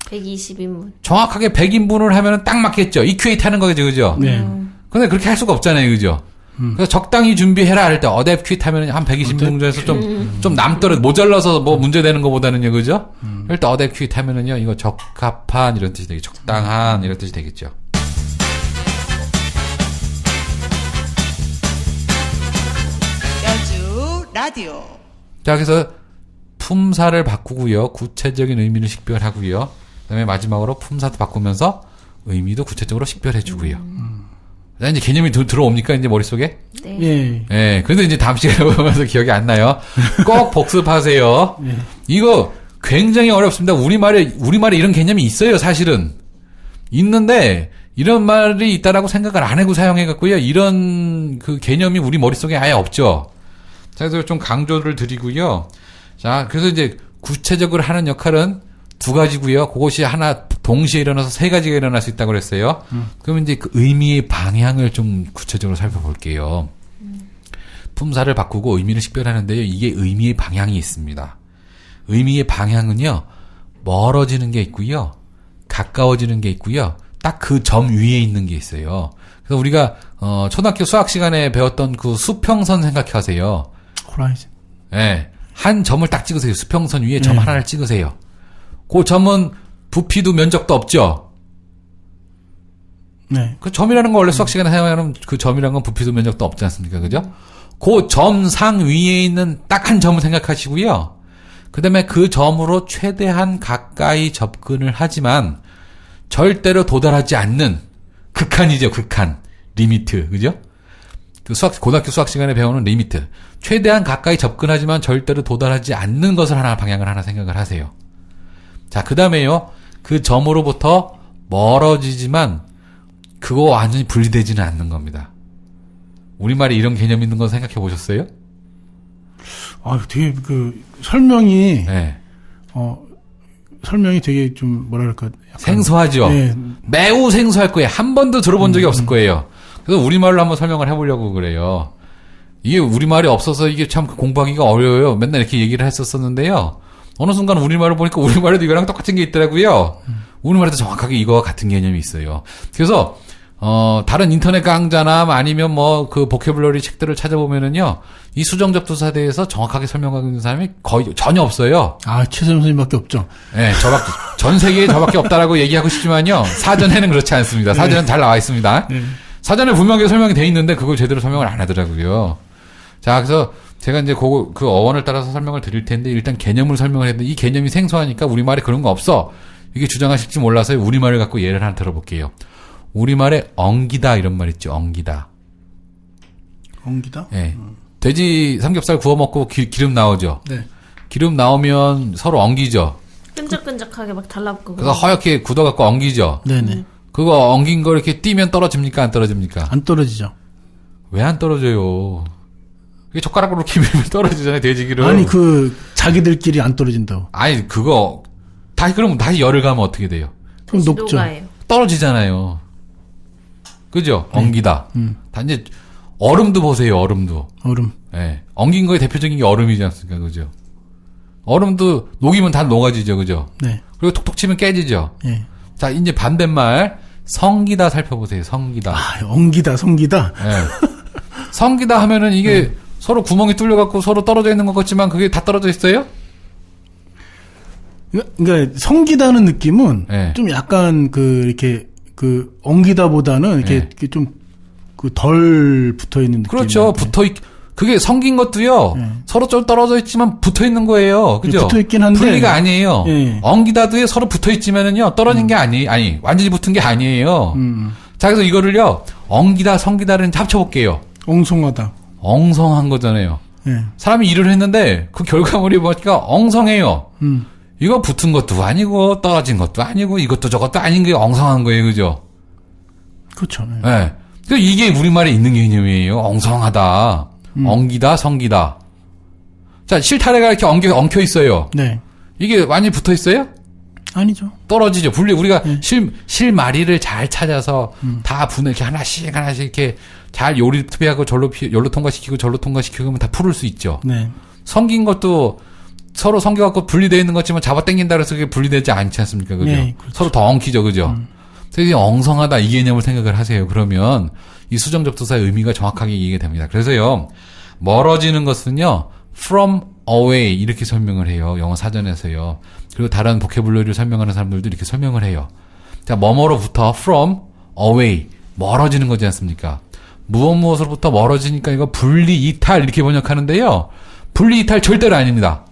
Speaker 4: 120인분.
Speaker 3: 정확하게 100인분을 하면은 딱 맞겠죠. equate 하는 거죠. 그죠?
Speaker 2: 네.
Speaker 3: 근데 그렇게 할 수가 없잖아요. 그죠? 그래서 적당히 준비해라 할 때 adapquate 하면 한 120명 정도에서 좀 남떨어 모자라서 뭐 문제 되는 것보다는요. 그죠? 그럴 때 adapquate 하면은요. 이거 적합한 이런 뜻이 되겠죠. 적당한 이런 뜻이 되겠죠.
Speaker 1: 연주 라디오.
Speaker 3: 자, 그래서 품사를 바꾸고요. 구체적인 의미를 식별하고요. 그다음에 마지막으로 품사도 바꾸면서 의미도 구체적으로 식별해주고요. 자, 이제 개념이 들어옵니까? 이제 머릿속에?
Speaker 4: 네.
Speaker 2: 예.
Speaker 3: 예. 그래도 이제 다음 시간에 보면서 기억이 안 나요. 꼭 복습하세요. 이거 굉장히 어렵습니다. 우리말에 이런 개념이 있어요, 사실은. 있는데, 이런 말이 있다라고 생각을 안 하고 사용해갖고요. 이런 그 개념이 우리 머릿속에 아예 없죠. 자, 그래서 좀 강조를 드리고요. 자, 그래서 이제 구체적으로 하는 역할은 두 가지고요. 그것이 하나 동시에 일어나서 세 가지가 일어날 수 있다고 그랬어요. 그러면 이제 그 의미의 방향을 좀 구체적으로 살펴볼게요. 품사를 바꾸고 의미를 식별하는데요. 이게 의미의 방향이 있습니다. 의미의 방향은요. 멀어지는 게 있고요. 가까워지는 게 있고요. 딱 그 점 위에 있는 게 있어요. 그래서 우리가 초등학교 수학 시간에 배웠던 그 수평선 생각하세요.
Speaker 2: 호라이즌.
Speaker 3: 예. 한 점을 딱 찍으세요. 수평선 위에 점 하나를 찍으세요. 그 점은 부피도 면적도 없죠.
Speaker 2: 네.
Speaker 3: 그 점이라는 거 원래 수학 시간에 사용하는 그 점이라는 건 부피도 면적도 없지 않습니까? 그죠? 그 점상 위에 있는 딱 한 점을 생각하시고요. 그 다음에 그 점으로 최대한 가까이 접근을 하지만 절대로 도달하지 않는 극한이죠, 극한. 리미트. 그죠? 그 고등학교 수학 시간에 배우는 리미트. 최대한 가까이 접근하지만 절대로 도달하지 않는 것을 방향을 하나 생각을 하세요. 자, 그 다음에요. 그 점으로부터 멀어지지만 그거 완전히 분리되지는 않는 겁니다. 우리말에 이런 개념이 있는 거 생각해 보셨어요?
Speaker 2: 아, 되게 설명이
Speaker 3: 네.
Speaker 2: 설명이 되게 좀 뭐랄까 약간
Speaker 3: 생소하죠?
Speaker 2: 네.
Speaker 3: 매우 생소할 거예요. 한 번도 들어본 적이 없을 거예요. 그래서 우리말로 한번 설명을 해보려고 그래요. 이게 우리말이 없어서 이게 참 공부하기가 어려워요. 맨날 이렇게 얘기를 했었었는데요. 어느 순간 우리말을 보니까 우리말에도 이거랑 똑같은 게 있더라고요. 우리말에도 정확하게 이거와 같은 개념이 있어요. 그래서 다른 인터넷 강좌나 아니면 뭐 그 보캐블러리 책들을 찾아보면은요. 이 수정접두사에 대해서 정확하게 설명하고 있는 사람이 거의 전혀 없어요.
Speaker 2: 아, 최선영 선생님밖에 없죠.
Speaker 3: 네, 전 세계에 저밖에 없다라고 얘기하고 싶지만요. 사전에는 그렇지 않습니다. 사전은 잘 나와 있습니다. 사전에 분명히 설명이 돼 있는데 그걸 제대로 설명을 안 하더라고요. 자, 그래서 제가 이제 그 어원을 따라서 설명을 드릴 텐데 일단 개념을 설명을 했는데 이 개념이 생소하니까 우리말에 그런 거 없어. 이게 주장하실지 몰라서 우리말을 갖고 예를 하나 들어볼게요. 우리말에 엉기다 이런 말 있죠. 엉기다.
Speaker 2: 엉기다?
Speaker 3: 예. 돼지 삼겹살 구워 먹고 기름 나오죠.
Speaker 2: 네.
Speaker 3: 기름 나오면 서로 엉기죠.
Speaker 4: 끈적끈적하게 막 달라붙고.
Speaker 3: 그래서 허옇게 굳어갖고 엉기죠.
Speaker 2: 네네.
Speaker 3: 그거 엉긴 거 이렇게 띄면 떨어집니까? 안 떨어집니까?
Speaker 2: 안 떨어지죠.
Speaker 3: 왜 안 떨어져요? 그게 젓가락으로 이렇게 밀면 떨어지잖아요, 돼지기름.
Speaker 2: 아니, 자기들끼리 안 떨어진다고.
Speaker 3: 아니, 그럼 다시 열을 가면 어떻게 돼요?
Speaker 2: 그럼
Speaker 4: 다시
Speaker 2: 녹죠.
Speaker 4: 녹아요.
Speaker 3: 떨어지잖아요. 그죠?
Speaker 2: 네.
Speaker 3: 엉기다. 단지 얼음도 보세요, 얼음도.
Speaker 2: 얼음.
Speaker 3: 예. 엉긴 거의 대표적인 게 얼음이지 않습니까? 그죠? 얼음도 녹이면 다 녹아지죠, 그죠?
Speaker 2: 네.
Speaker 3: 그리고 톡톡 치면 깨지죠.
Speaker 2: 예.
Speaker 3: 자, 이제 반대말, 성기다 살펴보세요, 성기다.
Speaker 2: 아, 엉기다, 성기다.
Speaker 3: 예. 성기다 하면은 이게 서로 구멍이 뚫려갖고 서로 떨어져 있는 것 같지만 그게 다 떨어져 있어요?
Speaker 2: 그러니까 성기다는 느낌은
Speaker 3: 네.
Speaker 2: 좀 약간 이렇게 엉기다보다는
Speaker 3: 네.
Speaker 2: 이렇게 좀 덜 붙어 있는 느낌.
Speaker 3: 그렇죠. 그게 성긴 것도요.
Speaker 2: 네.
Speaker 3: 서로 좀 떨어져 있지만 붙어 있는 거예요. 그죠?
Speaker 2: 붙어 있긴 한데
Speaker 3: 분리가 아니에요.
Speaker 2: 네.
Speaker 3: 엉기다도에 서로 붙어 있지만은요. 떨어진 게 아니, 완전히 붙은 게 아니에요. 자, 그래서 이거를요. 엉기다, 성기다를 합쳐볼게요.
Speaker 2: 엉성하다.
Speaker 3: 엉성한 거잖아요.
Speaker 2: 예.
Speaker 3: 사람이 일을 했는데 그 결과물이 보니까 엉성해요. 이거 붙은 것도 아니고 떨어진 것도 아니고 이것도 저것도 아닌 게 엉성한 거예요. 그죠?
Speaker 2: 그렇죠. 예.
Speaker 3: 네. 이게 우리말에 있는 개념이에요. 엉성하다. 엉기다, 성기다. 자, 실타래가 이렇게 엉켜 있어요.
Speaker 2: 네.
Speaker 3: 이게 많이 붙어 있어요?
Speaker 2: 아니죠.
Speaker 3: 떨어지죠. 우리가 실마리를 잘 찾아서 다 이렇게 하나씩 이렇게 잘 요리 투비하고 열로 통과시키고 절로 통과시키고 하면 다 풀을 수 있죠.
Speaker 2: 네.
Speaker 3: 성긴 것도 서로 성겨갖고 분리되어 있는 것지만 잡아 당긴다 그래서 그게 분리되지 않지 않습니까? 그죠?
Speaker 2: 네, 그렇죠.
Speaker 3: 서로 더 엉키죠. 그죠? 그래서 이게 엉성하다 이 개념을 생각을 하세요. 그러면 이 수정접두사의 의미가 정확하게 이해가 됩니다. 그래서요, 멀어지는 것은요, from away 이렇게 설명을 해요. 영어 사전에서요. 그리고 다른 보캐블러리를 설명하는 사람들도 이렇게 설명을 해요. 자, 뭐뭐로부터 from away 멀어지는 거지 않습니까? 무엇으로부터 멀어지니까 이거 분리 이탈 이렇게 번역하는데요. 분리 이탈 절대로 아닙니다.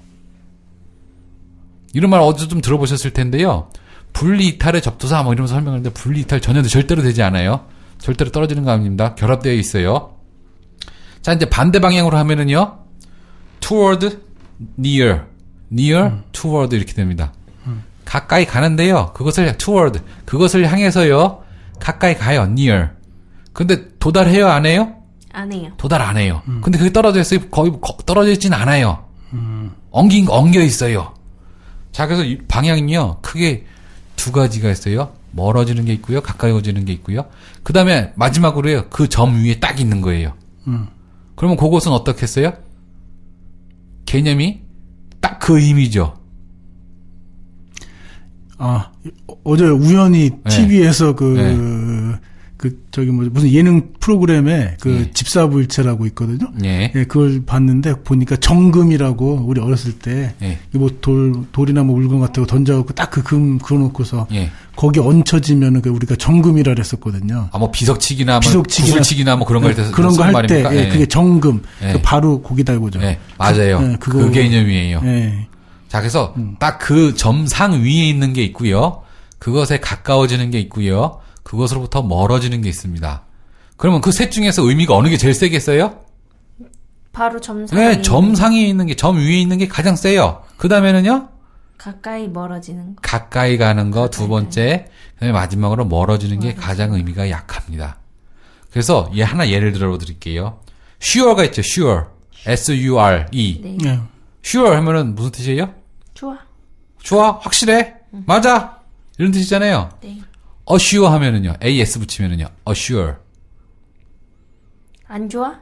Speaker 3: 이런 말 어디서 좀 들어보셨을 텐데요. 분리 이탈의 접두사 뭐 이러면서 설명하는데 분리 이탈 전혀 절대로 되지 않아요. 절대로 떨어지는 거 아닙니다. 결합되어 있어요. 자, 이제 반대 방향으로 하면은요. toward, near, toward 이렇게 됩니다. 가까이 가는데요. 그것을 향해서요. 가까이 가요. near. 근데 도달해요, 안 해요?
Speaker 4: 안 해요.
Speaker 3: 도달 안 해요. 근데 그게 떨어져 있어요. 거의 떨어져 있진 않아요. 엉겨 있어요. 자, 그래서 이 방향은요, 크게 두 가지가 있어요. 멀어지는 게 있고요. 가까이어지는 게 있고요. 그 다음에 마지막으로요. 그 점 위에 딱 있는 거예요. 그러면 그것은 어떻게 했어요? 개념이 딱 그 의미죠.
Speaker 2: 아, 어제 우연히
Speaker 3: 네.
Speaker 2: TV에서 무슨 예능 프로그램에
Speaker 3: 네.
Speaker 2: 집사부일체라고 있거든요.
Speaker 3: 예.
Speaker 2: 예, 그걸 봤는데 보니까 정금이라고 우리 어렸을 때
Speaker 3: 예.
Speaker 2: 뭐 돌이나 뭐 물건 같은 거 던져갖고 딱 그 금 그어놓고서
Speaker 3: 예.
Speaker 2: 거기 얹혀지면은 우리가 정금이라 그랬었거든요.
Speaker 3: 아, 뭐 비석치기나,
Speaker 2: 비석치기나-
Speaker 3: 구슬치기나 뭐 그런 거 할 때
Speaker 2: 그런 거 할 때,
Speaker 3: 말입니까?
Speaker 2: 그게 정금.
Speaker 3: 예.
Speaker 2: 그 바로 거기다 이거죠.
Speaker 3: 예, 맞아요. 그 개념이에요.
Speaker 2: 예.
Speaker 3: 자, 그래서 딱 그 점상 위에 있는 게 있고요. 그것에 가까워지는 게 있고요. 그것으로부터 멀어지는 게 있습니다. 그러면 그 셋 중에서 의미가 어느 게 제일 세겠어요?
Speaker 4: 바로 점상에
Speaker 3: 네, 점상에 있는 게, 점 위에 있는 게 가장 세요. 그 다음에는요?
Speaker 4: 가까이 멀어지는 거.
Speaker 3: 가까이 가는 거 두 번째, 그다음에 마지막으로 멀어지는 게 가장 의미가 약합니다. 그래서 예를 들어 드릴게요. sure가 있죠, sure. S-U-R-E.
Speaker 4: 네.
Speaker 2: 예.
Speaker 3: sure 하면은 무슨 뜻이에요?
Speaker 4: 좋아.
Speaker 3: 좋아, 확실해, 맞아, 이런 뜻이잖아요.
Speaker 4: 네.
Speaker 3: assure 하면은요, as 붙이면은요, assure.
Speaker 4: 안 좋아?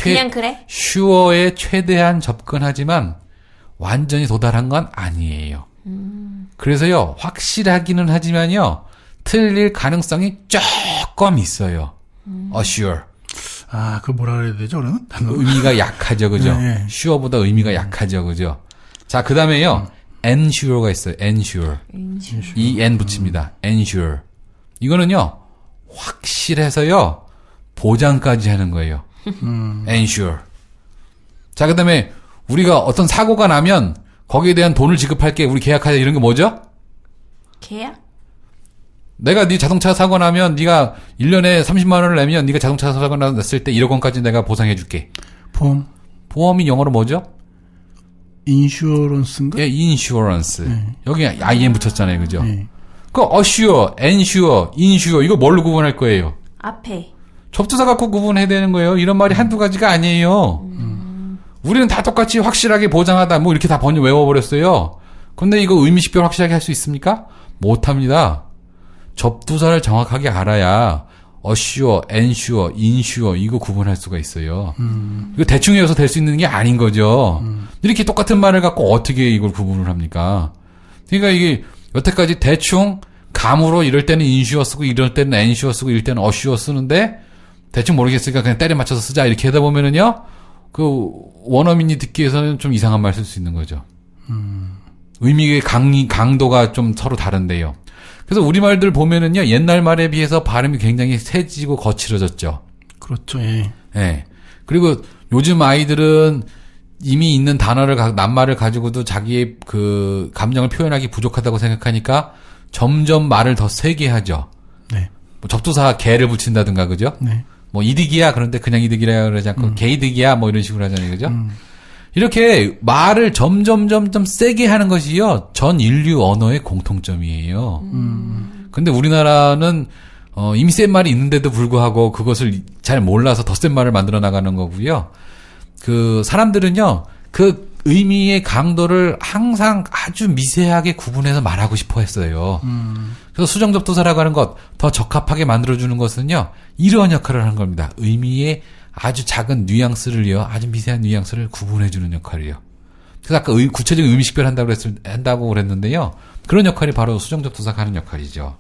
Speaker 4: 그냥 그래?
Speaker 3: sure에 최대한 접근하지만 완전히 도달한 건 아니에요. 그래서요, 확실하기는 하지만요, 틀릴 가능성이 조금 있어요. assure.
Speaker 2: 아, 그거 뭐라 그래야 되죠, 그러면?
Speaker 3: 의미가 약하죠, 그죠?
Speaker 2: 네.
Speaker 3: sure보다 의미가 약하죠, 그죠? 자, 그 다음에요, ensure가 있어요, ensure. en 붙입니다. ensure. 이거는요, 확실해서요, 보장까지 하는 거예요. ensure. 자, 그 다음에 우리가 어떤 사고가 나면 거기에 대한 돈을 지급할게, 우리 계약하자, 이런 게 뭐죠?
Speaker 4: 계약?
Speaker 3: 내가 네 자동차 사고 나면 네가 1년에 30만 원을 내면 네가 자동차 사고 났을 때 1억 원까지 내가 보상해 줄게.
Speaker 2: 보험,
Speaker 3: 보험이 영어로 뭐죠?
Speaker 2: 인슈어런스인가?
Speaker 3: 예, 인슈어런스. 여기 IN 붙였잖아요. 그죠?
Speaker 2: 네.
Speaker 3: 그 assure, ensure, insure 이거 뭘로 구분할 거예요?
Speaker 4: 앞에.
Speaker 3: 접두사 갖고 구분해야 되는 거예요. 이런 말이 한두 가지가 아니에요. 우리는 다 똑같이 확실하게 보장하다 뭐 이렇게 다 외워버렸어요. 근데 이거 의미식별 확실하게 할 수 있습니까? 못합니다. 접두사를 정확하게 알아야 assure, ensure, insure 이거 구분할 수가 있어요. 이거 대충 외워서 될 수 있는 게 아닌 거죠. 이렇게 똑같은 말을 갖고 어떻게 이걸 구분을 합니까? 그러니까 이게 여태까지 대충 감으로 이럴 때는 insure 쓰고 이럴 때는 ensure 쓰고 이럴 때는 assure 쓰는데 대충 모르겠으니까 그냥 때려 맞춰서 쓰자 이렇게 하다 보면은요 그 원어민이 듣기에서는 좀 이상한 말 쓸 수 있는 거죠. 의미의 강도가 좀 서로 다른데요. 그래서 우리말들 보면은요 옛날 말에 비해서 발음이 굉장히 세지고 거칠어졌죠.
Speaker 2: 그렇죠. 예.
Speaker 3: 예. 그리고 요즘 아이들은 이미 있는 단어를 낱말을 가지고도 자기의 그 감정을 표현하기 부족하다고 생각하니까 점점 말을 더 세게 하죠.
Speaker 2: 네.
Speaker 3: 뭐 접두사 개를 붙인다든가 그죠?
Speaker 2: 네.
Speaker 3: 뭐 이득이야 그런데 그냥 이득이라 그러지 않고 개이득이야 뭐 이런 식으로 하잖아요. 그죠? 이렇게 말을 점점 세게 하는 것이요. 전 인류 언어의 공통점이에요. 근데 우리나라는 이미 센 말이 있는데도 불구하고 그것을 잘 몰라서 더 센 말을 만들어 나가는 거고요. 그 사람들은요. 그 의미의 강도를 항상 아주 미세하게 구분해서 말하고 싶어 했어요. 그래서 수정접두사라고 하는 것, 더 적합하게 만들어주는 것은요, 이러한 역할을 하는 겁니다. 의미의 아주 작은 뉘앙스를요, 아주 미세한 뉘앙스를 구분해주는 역할이요. 그래서 아까 구체적인 의미식별 한다고 그랬는데요, 그런 역할이 바로 수정접두사가 하는 역할이죠.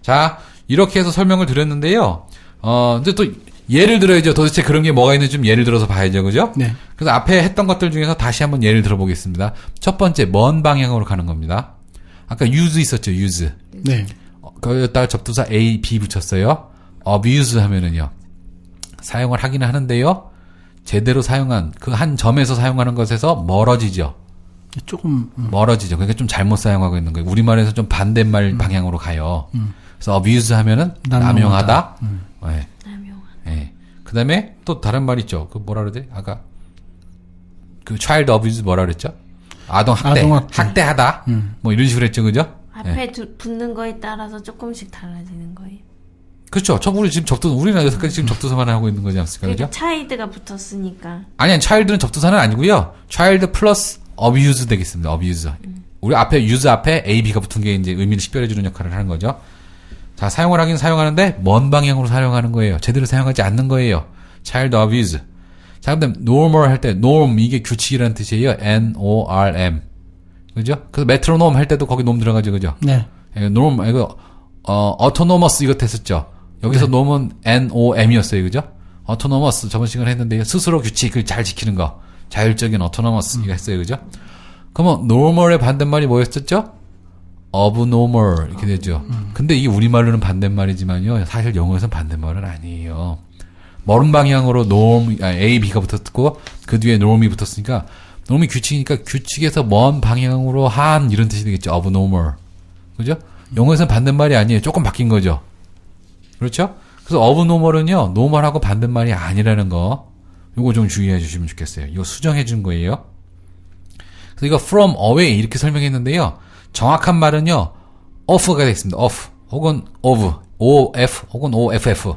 Speaker 3: 자, 이렇게 해서 설명을 드렸는데요, 이제 또 예를 들어야죠. 도대체 그런 게 뭐가 있는지 좀 예를 들어서 봐야죠. 그죠?
Speaker 2: 네.
Speaker 3: 그래서 앞에 했던 것들 중에서 다시 한번 예를 들어보겠습니다. 첫 번째, 먼 방향으로 가는 겁니다. 아까 use 있었죠, use.
Speaker 2: 네.
Speaker 3: 거기다가 접두사 A, B 붙였어요. abuse 하면은요. 사용을 하기는 하는데요. 제대로 사용한, 그 한 점에서 사용하는 것에서 멀어지죠.
Speaker 2: 조금,
Speaker 3: 멀어지죠. 그러니까 좀 잘못 사용하고 있는 거예요. 우리말에서 좀 반대말 방향으로 가요. 그래서 abuse 하면은 남용하다. 네. 예. 그 다음에 또 다른 말 있죠. 그 뭐라 그러지? 아까 그 child abuse 뭐라 그랬죠? 아동학대. 학대하다. 뭐 이런 식으로 했죠. 그죠?
Speaker 4: 앞에 붙는 거에 따라서 조금씩 달라지는 거예요.
Speaker 3: 그렇죠. 우리 지금 우리는 여태까지 지금 접두사만 하고 있는 거지 않습니까? 그죠?
Speaker 4: 차일드가 붙었으니까.
Speaker 3: 아니, child는 접두사는 아니고요. child 플러스 abuse 되겠습니다. abuse. 우리 앞에 use 앞에 a, b가 붙은 게 이제 의미를 식별해주는 역할을 하는 거죠. 자, 사용을 하긴 사용하는데 먼 방향으로 사용하는 거예요. 제대로 사용하지 않는 거예요. child abuse. 자, 그다음 normal 할 때 norm 이게 규칙이라는 뜻이에요. N-O-R-M. 그죠? 그래서 메트로놈 할 때도 거기 놈 들어가죠. 그죠?
Speaker 2: 네.
Speaker 3: norm 이거 autonomous 이거 했었죠. 여기서 놈은 N-O-M이었어요. 그죠? autonomous 저번 시간에 했는데요. 스스로 규칙을 잘 지키는 거. 자율적인 autonomous 이거 했어요. 그죠? 그러면 normal의 반대말이 뭐였었죠? abnormal 이렇게 되죠. 근데 이게 우리말로는 반대말이지만요. 사실 영어에서는 반대말은 아니에요. 먼 방향으로 norm, A, B가 붙었고 그 뒤에 norm이 붙었으니까 norm이 규칙이니까 규칙에서 먼 방향으로 한 이런 뜻이 되겠죠. abnormal. 그죠? 영어에서는 반대말이 아니에요. 조금 바뀐 거죠. 그렇죠? 그래서 abnormal은요. normal하고 반대말이 아니라는 거 요거 좀 주의해 주시면 좋겠어요. 이거 수정해 준 거예요. 그래서 이거 from away 이렇게 설명했는데요. 정확한 말은요, off가 되겠습니다. off 혹은 of, of 혹은 off.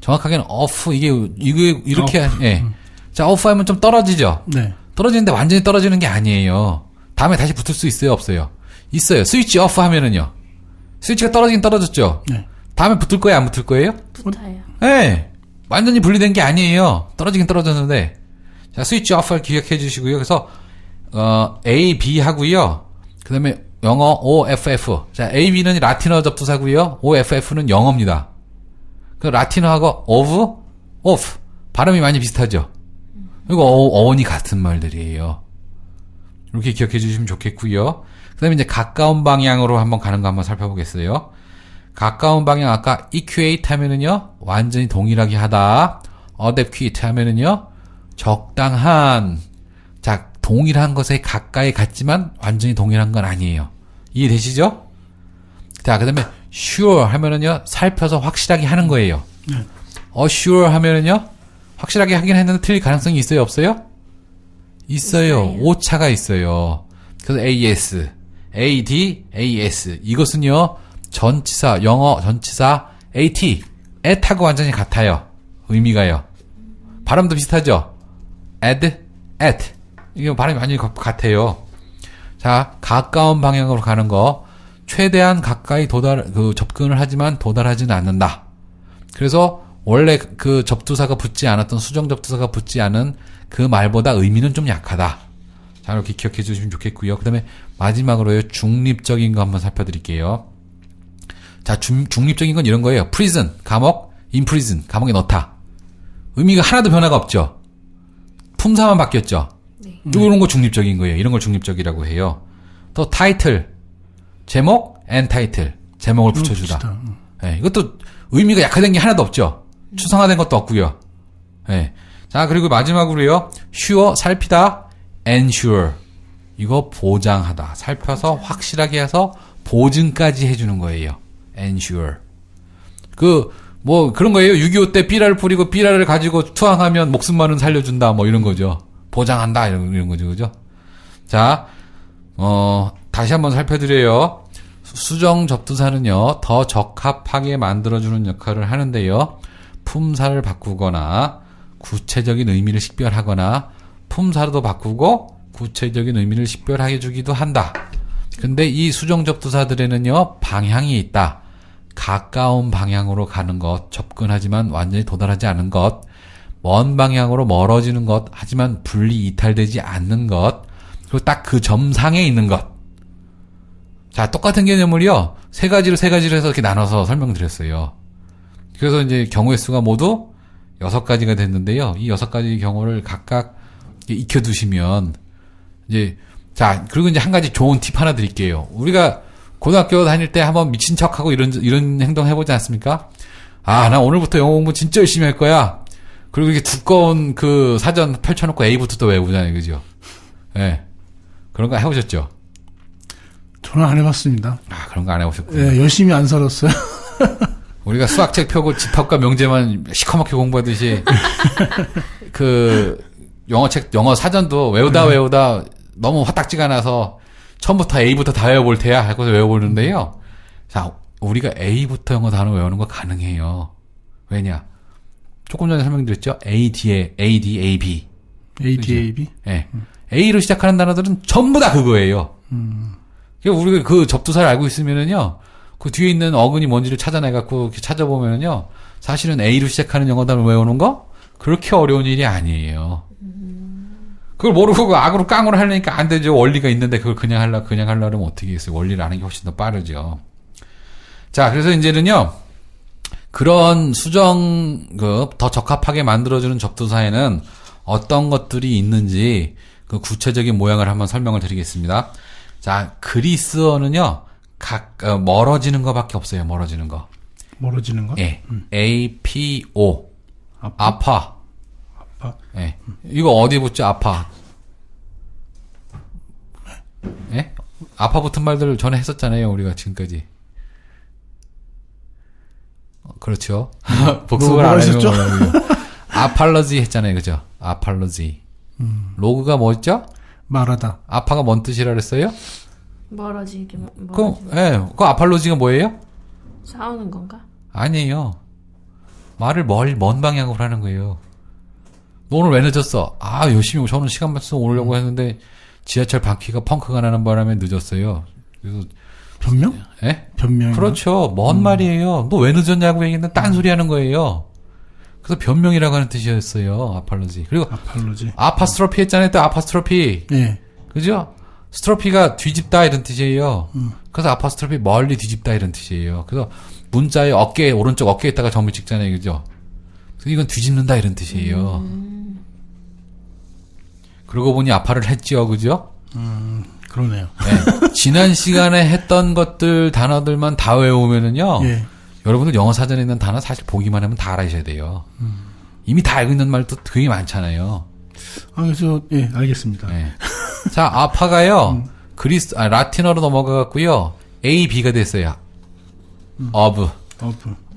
Speaker 3: 정확하게는 off 이게 이렇게 예. 자, off 하면 좀 떨어지죠.
Speaker 2: 네.
Speaker 3: 떨어지는데 완전히 떨어지는 게 아니에요. 다음에 다시 붙을 수 있어요, 없어요? 있어요. 스위치 off 하면은요, 스위치가 떨어지긴 떨어졌죠.
Speaker 2: 네.
Speaker 3: 다음에 붙을 거예요, 안 붙을 거예요?
Speaker 4: 붙어요.
Speaker 3: 예. 완전히 분리된 게 아니에요. 떨어지긴 떨어졌는데. 자, 스위치 off를 기억해 주시고요. 그래서 A, B 하고요. 그 다음에 영어 OFF. 자, A, B는 라틴어 접두사고요. OFF는 영어입니다. 그 라틴어하고 of. 발음이 많이 비슷하죠. 그리고 어원이 같은 말들이에요. 이렇게 기억해 주시면 좋겠고요. 그 다음에 이제 가까운 방향으로 한번 가는 거 한번 살펴보겠어요. 가까운 방향 아까 equate 하면은요. 완전히 동일하게 하다. adequate 하면은요. 적당한. 자, 동일한 것에 가까이 갔지만 완전히 동일한 건 아니에요. 이해되시죠? 자, 그 다음에 sure 하면은요, 살펴서 확실하게 하는 거예요. assure 하면은요, 확실하게 하긴 했는데 틀릴 가능성이 있어요, 없어요? 있어요. 오차가 있어요. 그래서 as, ad, as. 이것은요, 전치사, 영어 전치사 at, at하고 완전히 같아요. 의미가요. 발음도 비슷하죠? at, at. 이게 발음이 완전히 같아요. 자, 가까운 방향으로 가는 거. 최대한 가까이 접근을 하지만 도달하지는 않는다. 그래서 원래 그 접두사가 붙지 않았던 수정 접두사가 붙지 않은 그 말보다 의미는 좀 약하다. 자, 이렇게 기억해 주시면 좋겠고요. 그 다음에 마지막으로요, 중립적인 거 한번 살펴드릴게요. 자, 중립적인 건 이런 거예요. prison, 감옥, in prison, 감옥에 넣다. 의미가 하나도 변화가 없죠. 품사만 바뀌었죠.
Speaker 4: 네.
Speaker 3: 이런 거 중립적인 거예요. 이런 걸 중립적이라고 해요. 또 title, 제목, and title, 제목을 붙여주다. 네, 이것도 의미가 약화된 게 하나도 없죠. 추상화된 것도 없고요. 네. 자, 그리고 마지막으로요, sure, 살피다, ensure, 이거 보장하다. 살펴서 확실하게 해서 보증까지 해주는 거예요. ensure. 그런 거예요. 6.25 때 삐라를 뿌리고 삐라를 가지고 투항하면 목숨만은 살려준다. 뭐 이런 거죠. 보장한다. 이런 거죠. 그죠? 자, 다시 한번 살펴드려요. 수정 접두사는요, 더 적합하게 만들어주는 역할을 하는데요. 품사를 바꾸거나, 구체적인 의미를 식별하거나, 품사도 바꾸고, 구체적인 의미를 식별하게 주기도 한다. 근데 이 수정 접두사들에는요, 방향이 있다. 가까운 방향으로 가는 것, 접근하지만 완전히 도달하지 않은 것, 먼 방향으로 멀어지는 것, 하지만 분리 이탈되지 않는 것, 그리고 딱 그 점상에 있는 것. 자, 똑같은 개념을요, 세 가지로 해서 이렇게 나눠서 설명드렸어요. 그래서 이제 경우의 수가 모두 6가지가 됐는데요. 이 6가지 경우를 각각 익혀두시면, 이제, 자, 그리고 이제 한 가지 좋은 팁 하나 드릴게요. 우리가 고등학교 다닐 때 한번 미친 척하고 이런 행동 해보지 않습니까? 아, 나 오늘부터 영어 공부 진짜 열심히 할 거야. 그리고 이렇게 두꺼운 그 사전 펼쳐놓고 A부터 또 외우잖아요. 그죠? 예. 네. 그런 거 해보셨죠?
Speaker 2: 저는 안 해봤습니다.
Speaker 3: 아, 그런 거 안 해보셨군요.
Speaker 2: 네, 열심히 안 살았어요.
Speaker 3: 우리가 수학책 펴고 집합과 명제만 시커멓게 공부하듯이 그 영어 사전도 외우다 너무 화딱지가 나서 처음부터 A부터 다 외워볼 테야 하고서 외워보는데요. 자, 우리가 A부터 영어 단어 외우는 거 가능해요. 왜냐? 조금 전에 설명드렸죠? AD, AB.
Speaker 2: ADAB?
Speaker 3: 예. A로 시작하는 단어들은 전부 다 그거예요. 그러니까 우리가 그 접두사를 알고 있으면은요, 그 뒤에 있는 어근이 뭔지를 찾아내갖고 이렇게 찾아보면은요, 사실은 A로 시작하는 영어 단어 외우는 거 그렇게 어려운 일이 아니에요. 그걸 모르고 그 악으로 깡으로 하려니까 안 되죠. 원리가 있는데 그걸 그냥 하려면 어떻게 했어요? 원리를 아는 게 훨씬 더 빠르죠. 자, 그래서 이제는요, 그런 더 적합하게 만들어주는 접두사에는 어떤 것들이 있는지 그 구체적인 모양을 한번 설명을 드리겠습니다. 자, 그리스어는요, 멀어지는 거밖에 없어요. 멀어지는 거.
Speaker 2: 멀어지는 거?
Speaker 3: 예. APO. 아파. 예. 이거 어디 붙죠? 아파. 예? 아파 붙은 말들 전에 했었잖아요. 우리가 지금까지. 그렇죠. 복습을 안
Speaker 2: 했었죠?
Speaker 3: 아팔러지 했잖아요. 그죠? 아팔러지. 로그가 뭐였죠?
Speaker 2: 말하다.
Speaker 3: 아파가 뭔 뜻이라 그랬어요?
Speaker 4: 멀어지게.
Speaker 3: 그 아팔로지가 뭐예요?
Speaker 4: 싸우는 건가?
Speaker 3: 아니에요. 말을 먼 방향으로 하는 거예요. 너 오늘 왜 늦었어? 아, 열심히 저는 시간 맞춰서 오려고 했는데 지하철 바퀴가 펑크가 나는 바람에 늦었어요. 그래서
Speaker 2: 변명?
Speaker 3: 예?
Speaker 2: 변명.
Speaker 3: 그렇죠. 뭔 말이에요. 너 왜 늦었냐고 얘기했는데 딴소리 하는 거예요. 그래서 변명이라고 하는 뜻이었어요. 아팔로지. 그리고
Speaker 2: 아팔로지.
Speaker 3: 아파스트로피 했잖아요. 또 아파스트로피.
Speaker 2: 예.
Speaker 3: 그죠? 스트로피가 뒤집다 이런 뜻이에요. 그래서 아파스트로피 멀리 뒤집다 이런 뜻이에요. 그래서 문자의 오른쪽 어깨에다가 점을 찍잖아요. 그죠? 그래서 이건 뒤집는다 이런 뜻이에요. 그러고 보니 아파를 했지요. 그죠?
Speaker 2: 그러네요.
Speaker 3: 네. 지난 시간에 했던 것들, 단어들만 다 외우면은요.
Speaker 2: 예.
Speaker 3: 여러분들 영어 사전에 있는 단어 사실 보기만 하면 다 알아셔야 돼요. 이미 다 알고 있는 말도 되게 많잖아요.
Speaker 2: 그래서, 예, 알겠습니다.
Speaker 3: 네. 자, 아파가요. 라틴어로 넘어가갖고요. A, B가 됐어요. of.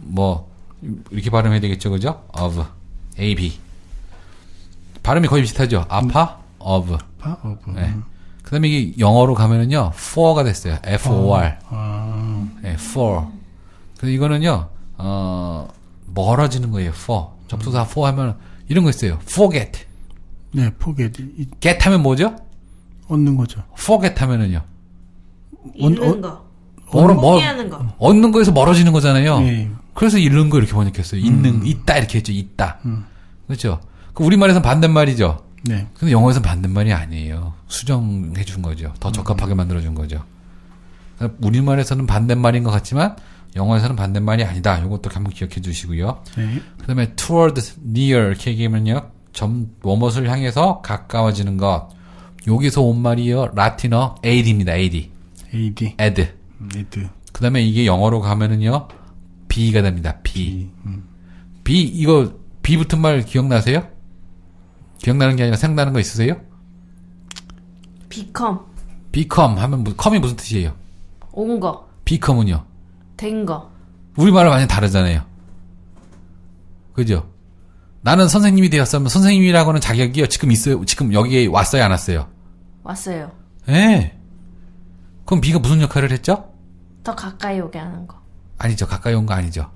Speaker 3: 뭐, 이렇게 발음해야 되겠죠, 그죠? of. A, B. 발음이 거의 비슷하죠? 아파, of. 네. 그 다음에 이게 영어로 가면은요, for가 됐어요. F-O-R. 네, for. 그래서 이거는요, 멀어지는 거예요. for. 접속사 for 하면 이런 거 있어요. forget.
Speaker 2: 네, 포겟
Speaker 3: get 하면 뭐죠?
Speaker 2: 얻는 거죠.
Speaker 3: forget 하면은요.
Speaker 4: 잃는 거.
Speaker 3: 뭐,
Speaker 4: 포기하는 거.
Speaker 3: 얻는 거에서 멀어지는 거잖아요.
Speaker 2: 네.
Speaker 3: 그래서 잃는 거 이렇게 번역했어요. 있다 이렇게 했죠. 있다. 그렇죠. 그 우리말에서는 반대말이죠.
Speaker 2: 네.
Speaker 3: 근데 영어에서는 반대말이 아니에요. 수정해 준 거죠. 더 적합하게 만들어 준 거죠. 우리말에서는 반대말인 것 같지만 영어에서는 반대말이 아니다. 이것도 한번 기억해 주시고요.
Speaker 2: 네.
Speaker 3: 그다음에 toward, near 이렇게 얘기하면요. 무엇을 향해서 가까워지는 것. 여기서 온 말이요. 라틴어 aid입니다. aid.
Speaker 2: AD.
Speaker 3: add.
Speaker 2: AD.
Speaker 3: 그다음에 이게 영어로 가면은요. be가 됩니다. be. be 이거 be 붙은 말 기억나세요? 기억나는 게 아니라 생각나는 거 있으세요?
Speaker 4: become.
Speaker 3: become 하면 come이 무슨 뜻이에요?
Speaker 4: 온 거.
Speaker 3: become은요.
Speaker 4: 된 거.
Speaker 3: 우리말은 완전히 다르잖아요. 그죠? 나는 선생님이 되었으면 선생님이라고는 자격이요. 지금 있어요. 지금 여기에 왔어요, 안 왔어요?
Speaker 4: 왔어요.
Speaker 3: 예. 그럼 be가 무슨 역할을 했죠?
Speaker 4: 더 가까이 오게 하는 거.
Speaker 3: 아니죠. 가까이 온 거 아니죠.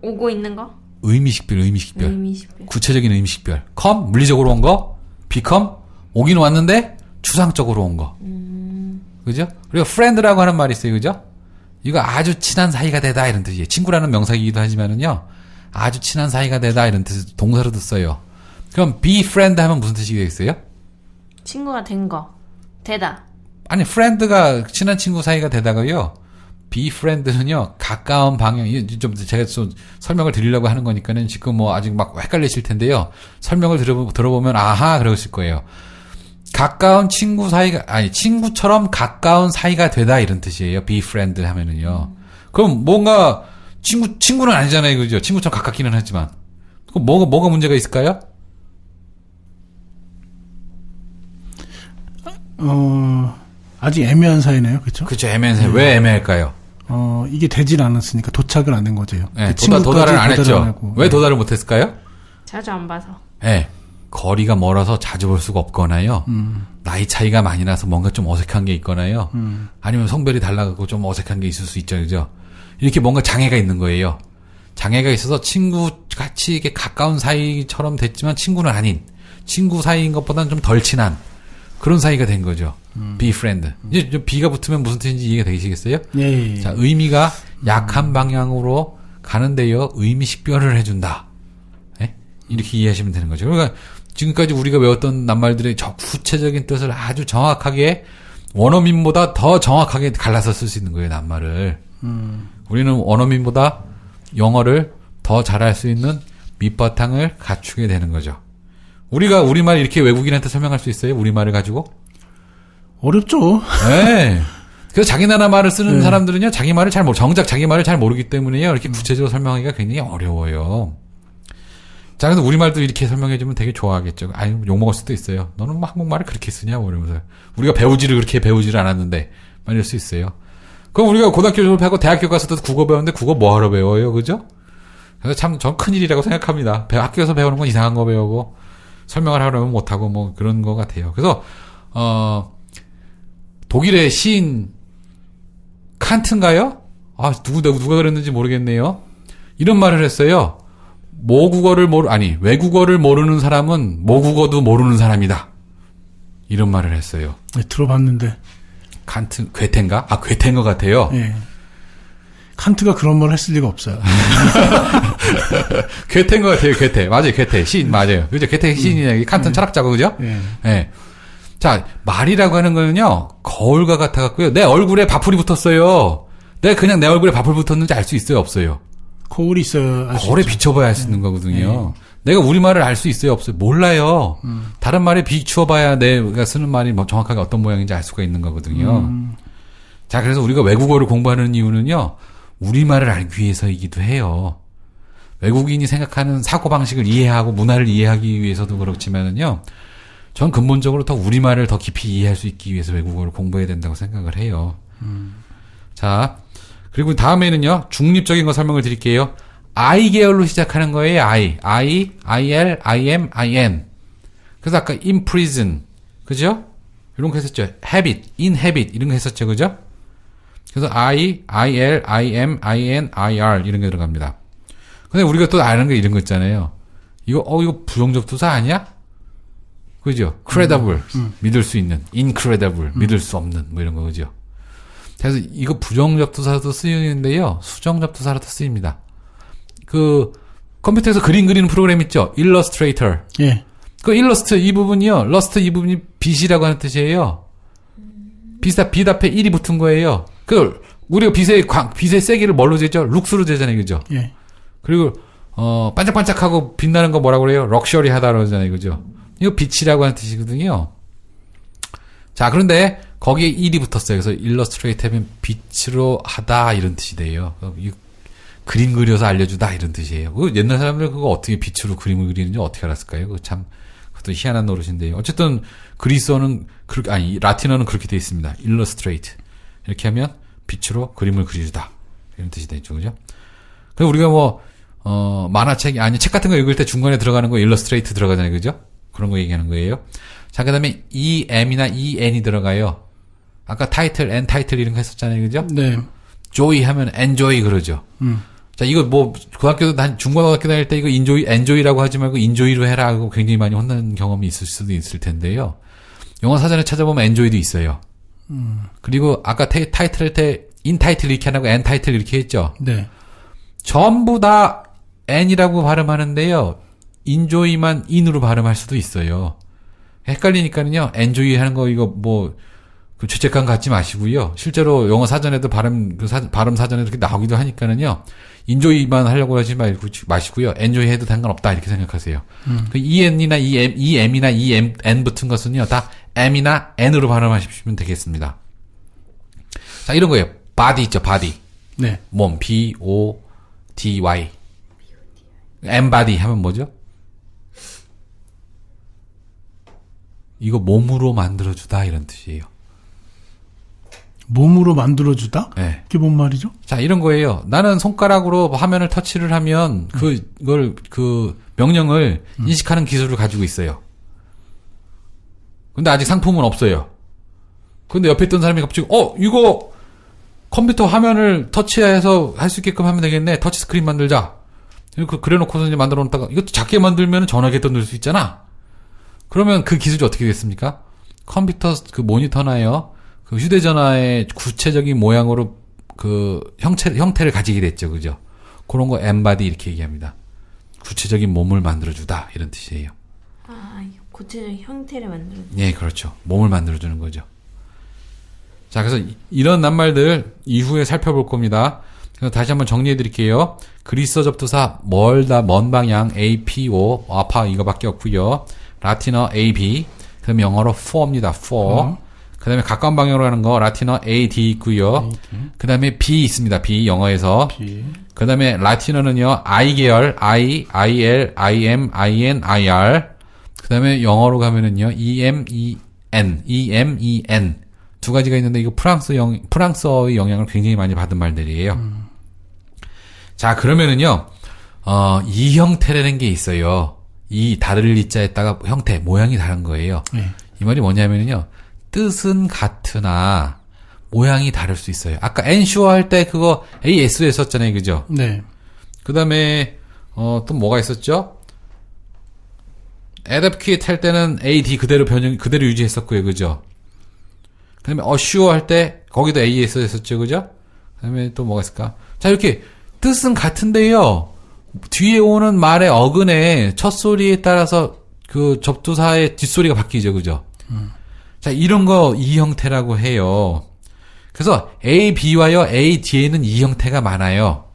Speaker 4: 오고 있는 거?
Speaker 3: 의미식별.
Speaker 4: 의미식별.
Speaker 3: 구체적인 의미식별. come 물리적으로 온 거. become 오긴 왔는데 추상적으로 온 거. 그죠? 그리고 friend라고 하는 말이 있어요. 그죠? 이거 아주 친한 사이가 되다 이런 뜻이에요. 친구라는 명사이기도 하지만은요. 아주 친한 사이가 되다 이런 뜻 동사로도 써요. 그럼 be friend 하면 무슨 뜻이겠어요?
Speaker 4: 친구가 된 거. 되다.
Speaker 3: 아니 friend가 친한 친구 사이가 되다가요. be friend는요. 가까운 방향. 좀 제가 좀 설명을 드리려고 하는 거니까는 지금 뭐 아직 막 헷갈리실 텐데요. 설명을 들어보면 아하 그러실 거예요. 가까운 친구 사이가 아니 친구처럼 가까운 사이가 되다 이런 뜻이에요. be friend 하면은요. 그럼 뭔가 친구는 아니잖아요, 그죠? 친구처럼 가깝기는 하지만 그럼 뭐가 문제가 있을까요?
Speaker 2: 아직 애매한 사이네요, 그렇죠?
Speaker 3: 그렇죠, 애매한 사이. 왜 애매할까요?
Speaker 2: 이게 되질 않았으니까 도착을 안 한 거죠.
Speaker 3: 네,
Speaker 2: 그
Speaker 3: 도달을 안 했죠.
Speaker 2: 하고.
Speaker 3: 왜 도달을 못했을까요?
Speaker 4: 자주 안 봐서.
Speaker 3: 네, 거리가 멀어서 자주 볼 수가 없거나요. 나이 차이가 많이 나서 뭔가 좀 어색한 게 있거나요. 아니면 성별이 달라가고 좀 어색한 게 있을 수 있죠, 그죠? 이렇게 뭔가 장애가 있는 거예요. 장애가 있어서 친구같이 이게 가까운 사이처럼 됐지만 친구는 아닌 친구 사이인 것보다는 좀 덜 친한 그런 사이가 된 거죠. be friend. 이제 좀 be가 붙으면 무슨 뜻인지 이해가 되시겠어요?
Speaker 2: 예.
Speaker 3: 자, 의미가 약한 방향으로 가는데요. 의미 식별을 해준다. 네? 이렇게 이해하시면 되는 거죠. 그러니까 지금까지 우리가 외웠던 낱말들의 구체적인 뜻을 아주 정확하게 원어민보다 더 정확하게 갈라서 쓸 수 있는 거예요. 낱말을. 우리는 원어민보다 영어를 더 잘할 수 있는 밑바탕을 갖추게 되는 거죠. 우리가 우리말 이렇게 외국인한테 설명할 수 있어요? 우리말을 가지고?
Speaker 2: 어렵죠.
Speaker 3: 네. 그래서 자기 나라 말을 쓰는 사람들은요, 정작 자기 말을 잘 모르기 때문에요, 이렇게 구체적으로 설명하기가 굉장히 어려워요. 자, 그래서 우리말도 이렇게 설명해주면 되게 좋아하겠죠. 아유, 욕먹을 수도 있어요. 너는 뭐 한국말을 그렇게 쓰냐, 뭐 이러면서. 우리가 그렇게 배우지를 않았는데, 막 이럴 수 있어요. 그럼 우리가 고등학교 졸업하고 대학교 가서도 국어 배웠는데 국어 뭐하러 배워요, 그죠? 그래서 참, 전 큰일이라고 생각합니다. 학교에서 배우는 건 이상한 거 배우고, 설명을 하려면 못하고, 뭐, 그런 거 같아요. 그래서, 독일의 시인, 칸트인가요? 누가 그랬는지 모르겠네요. 이런 말을 했어요. 외국어를 모르는 사람은 모국어도 모르는 사람이다. 이런 말을 했어요.
Speaker 2: 네, 들어봤는데.
Speaker 3: 칸트, 괴테인가? 괴테인 것 같아요.
Speaker 2: 네. 칸트가 그런 말 했을 리가 없어요.
Speaker 3: 괴테인 것 같아요, 괴테. 맞아요, 괴테. 시인, 맞아요. 그죠? 괴테 시인이에요. 칸트는 철학자고, 그죠?
Speaker 2: 네.
Speaker 3: 네. 자, 말이라고 하는 거는요, 거울과 같아갖고요. 내 얼굴에 바풀이 붙었어요. 내가 그냥 내 얼굴에 바풀 붙었는지 알 수 있어요, 없어요?
Speaker 2: 거울이 있어야 알 수
Speaker 3: 거울에
Speaker 2: 있죠.
Speaker 3: 비춰봐야 알 수 있는 거거든요. 내가 우리말을 알 수 있어요, 없어요? 몰라요. 다른 말에 비추어봐야 내가 쓰는 말이 뭐 정확하게 어떤 모양인지 알 수가 있는 거거든요. 자, 그래서 우리가 외국어를 공부하는 이유는요, 우리말을 알기 위해서이기도 해요. 외국인이 생각하는 사고방식을 이해하고 문화를 이해하기 위해서도 그렇지만은요, 전 근본적으로 더 우리말을 더 깊이 이해할 수 있기 위해서 외국어를 공부해야 된다고 생각을 해요. 자, 그리고 다음에는요, 중립적인 거 설명을 드릴게요. I 계열로 시작하는 거예요, I, IL, IM, IN. 그래서 아까 in prison, 그죠? 이런 거 했었죠. habit, in habit, 이런 거 했었죠, 그죠? 그래서 I, IL, IM, IN, IR, 이런 게 들어갑니다. 근데 우리가 또 아는 게 이런 거 있잖아요. 이거 부정접두사 아니야? 그죠? credible, 믿을 수 있는, incredible, 믿을 수 없는, 뭐 이런 거, 그죠? 그래서 이거 부정접두사도 쓰이는데요, 수정접두사로도 쓰입니다. 컴퓨터에서 그림 그리는 프로그램 있죠? 일러스트레이터.
Speaker 2: 예.
Speaker 3: 일러스트 이 부분이요, 러스트 이 부분이 빛이라고 하는 뜻이에요. 빛 앞에 1이 붙은 거예요. 우리가 빛의 세기를 뭘로 재죠? 룩스로 재잖아요, 그죠?
Speaker 2: 예.
Speaker 3: 그리고, 반짝반짝하고 빛나는 거 뭐라고 그래요? 럭셔리하다 그러잖아요, 그죠? 이거 빛이라고 하는 뜻이거든요. 자, 그런데 거기에 1이 붙었어요. 그래서 일러스트레이트 하면 빛으로 하다 이런 뜻이 돼요. 그림 그려서 알려주다 이런 뜻이에요. 옛날 사람들 그거 어떻게 빛으로 그림을 그리는지 어떻게 알았을까요? 그것도 희한한 노릇인데요. 어쨌든 라틴어는 그렇게 되어 있습니다. 일러스트레이트. 이렇게 하면 빛으로 그림을 그려주다. 이런 뜻이 되죠. 그죠? 그래서 우리가 만화책, 책 같은 거 읽을 때 중간에 들어가는 거 일러스트레이트 들어가잖아요. 그죠? 그런 거 얘기하는 거예요. 자, 그 다음에 EM이나 EN이 들어가요. 아까 타이틀, N 타이틀 이런 거 했었잖아요. 그죠?
Speaker 2: 네.
Speaker 3: joy 하면 enjoy 그러죠. 자, 이거 중고등학교 다닐 때 이거 enjoy라고 하지 말고 enjoy로 해라 하고 굉장히 많이 혼난 경험이 있을 수도 있을 텐데요. 영어 사전에 찾아보면 enjoy도 있어요. 그리고 아까 타이틀 할 때 in 타이틀 이렇게 안 하고 N 타이틀 이렇게 했죠.
Speaker 2: 네.
Speaker 3: 전부 다 N이라고 발음하는데요. enjoy만 in으로 발음할 수도 있어요. 헷갈리니까는요. enjoy 하는 거 이거 죄책감 갖지 마시고요. 실제로 영어 사전에도 발음 사전에 이렇게 나오기도 하니까는요. enjoy만 하려고 하지 마시고요. enjoy 해도 상관없다 이렇게 생각하세요. EN이나 EM이나 EN 붙은 것은요. 다 M이나 N으로 발음하시면 되겠습니다. 자, 이런 거예요. body 있죠, body.
Speaker 2: 네.
Speaker 3: 몸, B-O-D-Y. embody 하면 뭐죠? 이거 몸으로 만들어주다 이런 뜻이에요.
Speaker 2: 몸으로 만들어주다?
Speaker 3: 네.
Speaker 2: 그게 뭔 말이죠?
Speaker 3: 자, 이런 거예요. 나는 손가락으로 화면을 터치를 하면 명령을 인식하는 기술을 가지고 있어요. 근데 아직 상품은 없어요. 근데 옆에 있던 사람이 갑자기, 이거 컴퓨터 화면을 터치해서 할 수 있게끔 하면 되겠네. 터치 스크린 만들자. 그래 놓고서 이제 만들어 놓다가 이것도 작게 만들면 전화기에 넣을 수 있잖아. 그러면 그 기술이 어떻게 됐습니까? 컴퓨터 모니터나요. 휴대전화의 구체적인 모양으로 형태를 가지게 됐죠. 그죠? 그런 거 embody 이렇게 얘기합니다. 구체적인 몸을 만들어주다. 이런 뜻이에요.
Speaker 4: 구체적인 형태를 만들어.
Speaker 3: 예, 그렇죠. 몸을 만들어주는 거죠. 자, 그래서 이런 낱말들 이후에 살펴볼 겁니다. 그래서 다시 한번 정리해 드릴게요. 그리스어 접두사 먼 방향 A, P, O, 아파 이거밖에 없고요. 라틴어 A, B, 그다음에 영어로 for입니다. for. 그다음에 가까운 방향으로 가는 거 라틴어 A, D 있고요. 그다음에 B 있습니다. B 영어에서.
Speaker 2: B.
Speaker 3: 그다음에 라틴어는요. I 계열 I, IL, IM, IN, IR. 그다음에 영어로 가면은요. EM, EN 두 가지가 있는데 이거 프랑스어의 영향을 굉장히 많이 받은 말들이에요. 자, 그러면은요. 이 형태라는 게 있어요. 이 다를 이자에다가 형태, 모양이 다른 거예요.
Speaker 2: 네.
Speaker 3: 이 말이 뭐냐면은요. 뜻은 같으나 모양이 다를 수 있어요. 아까 ensure 할 때 그거 AS 했었잖아요. 그죠?
Speaker 2: 네.
Speaker 3: 그다음에 또 뭐가 있었죠? adaptkit 할 때는 AD 그대로 유지했었고요. 그죠? 그다음에 assure 할 때 거기도 AS 했었죠. 그죠? 그다음에 또 뭐가 있을까? 자, 이렇게 뜻은 같은데요. 뒤에 오는 말의 어근의 첫 소리에 따라서 그 접두사의 뒷소리가 바뀌죠. 그죠? 자, 이런 거 이 형태라고 해요. 그래서 A, B와요 A, D에는 이 형태가 많아요.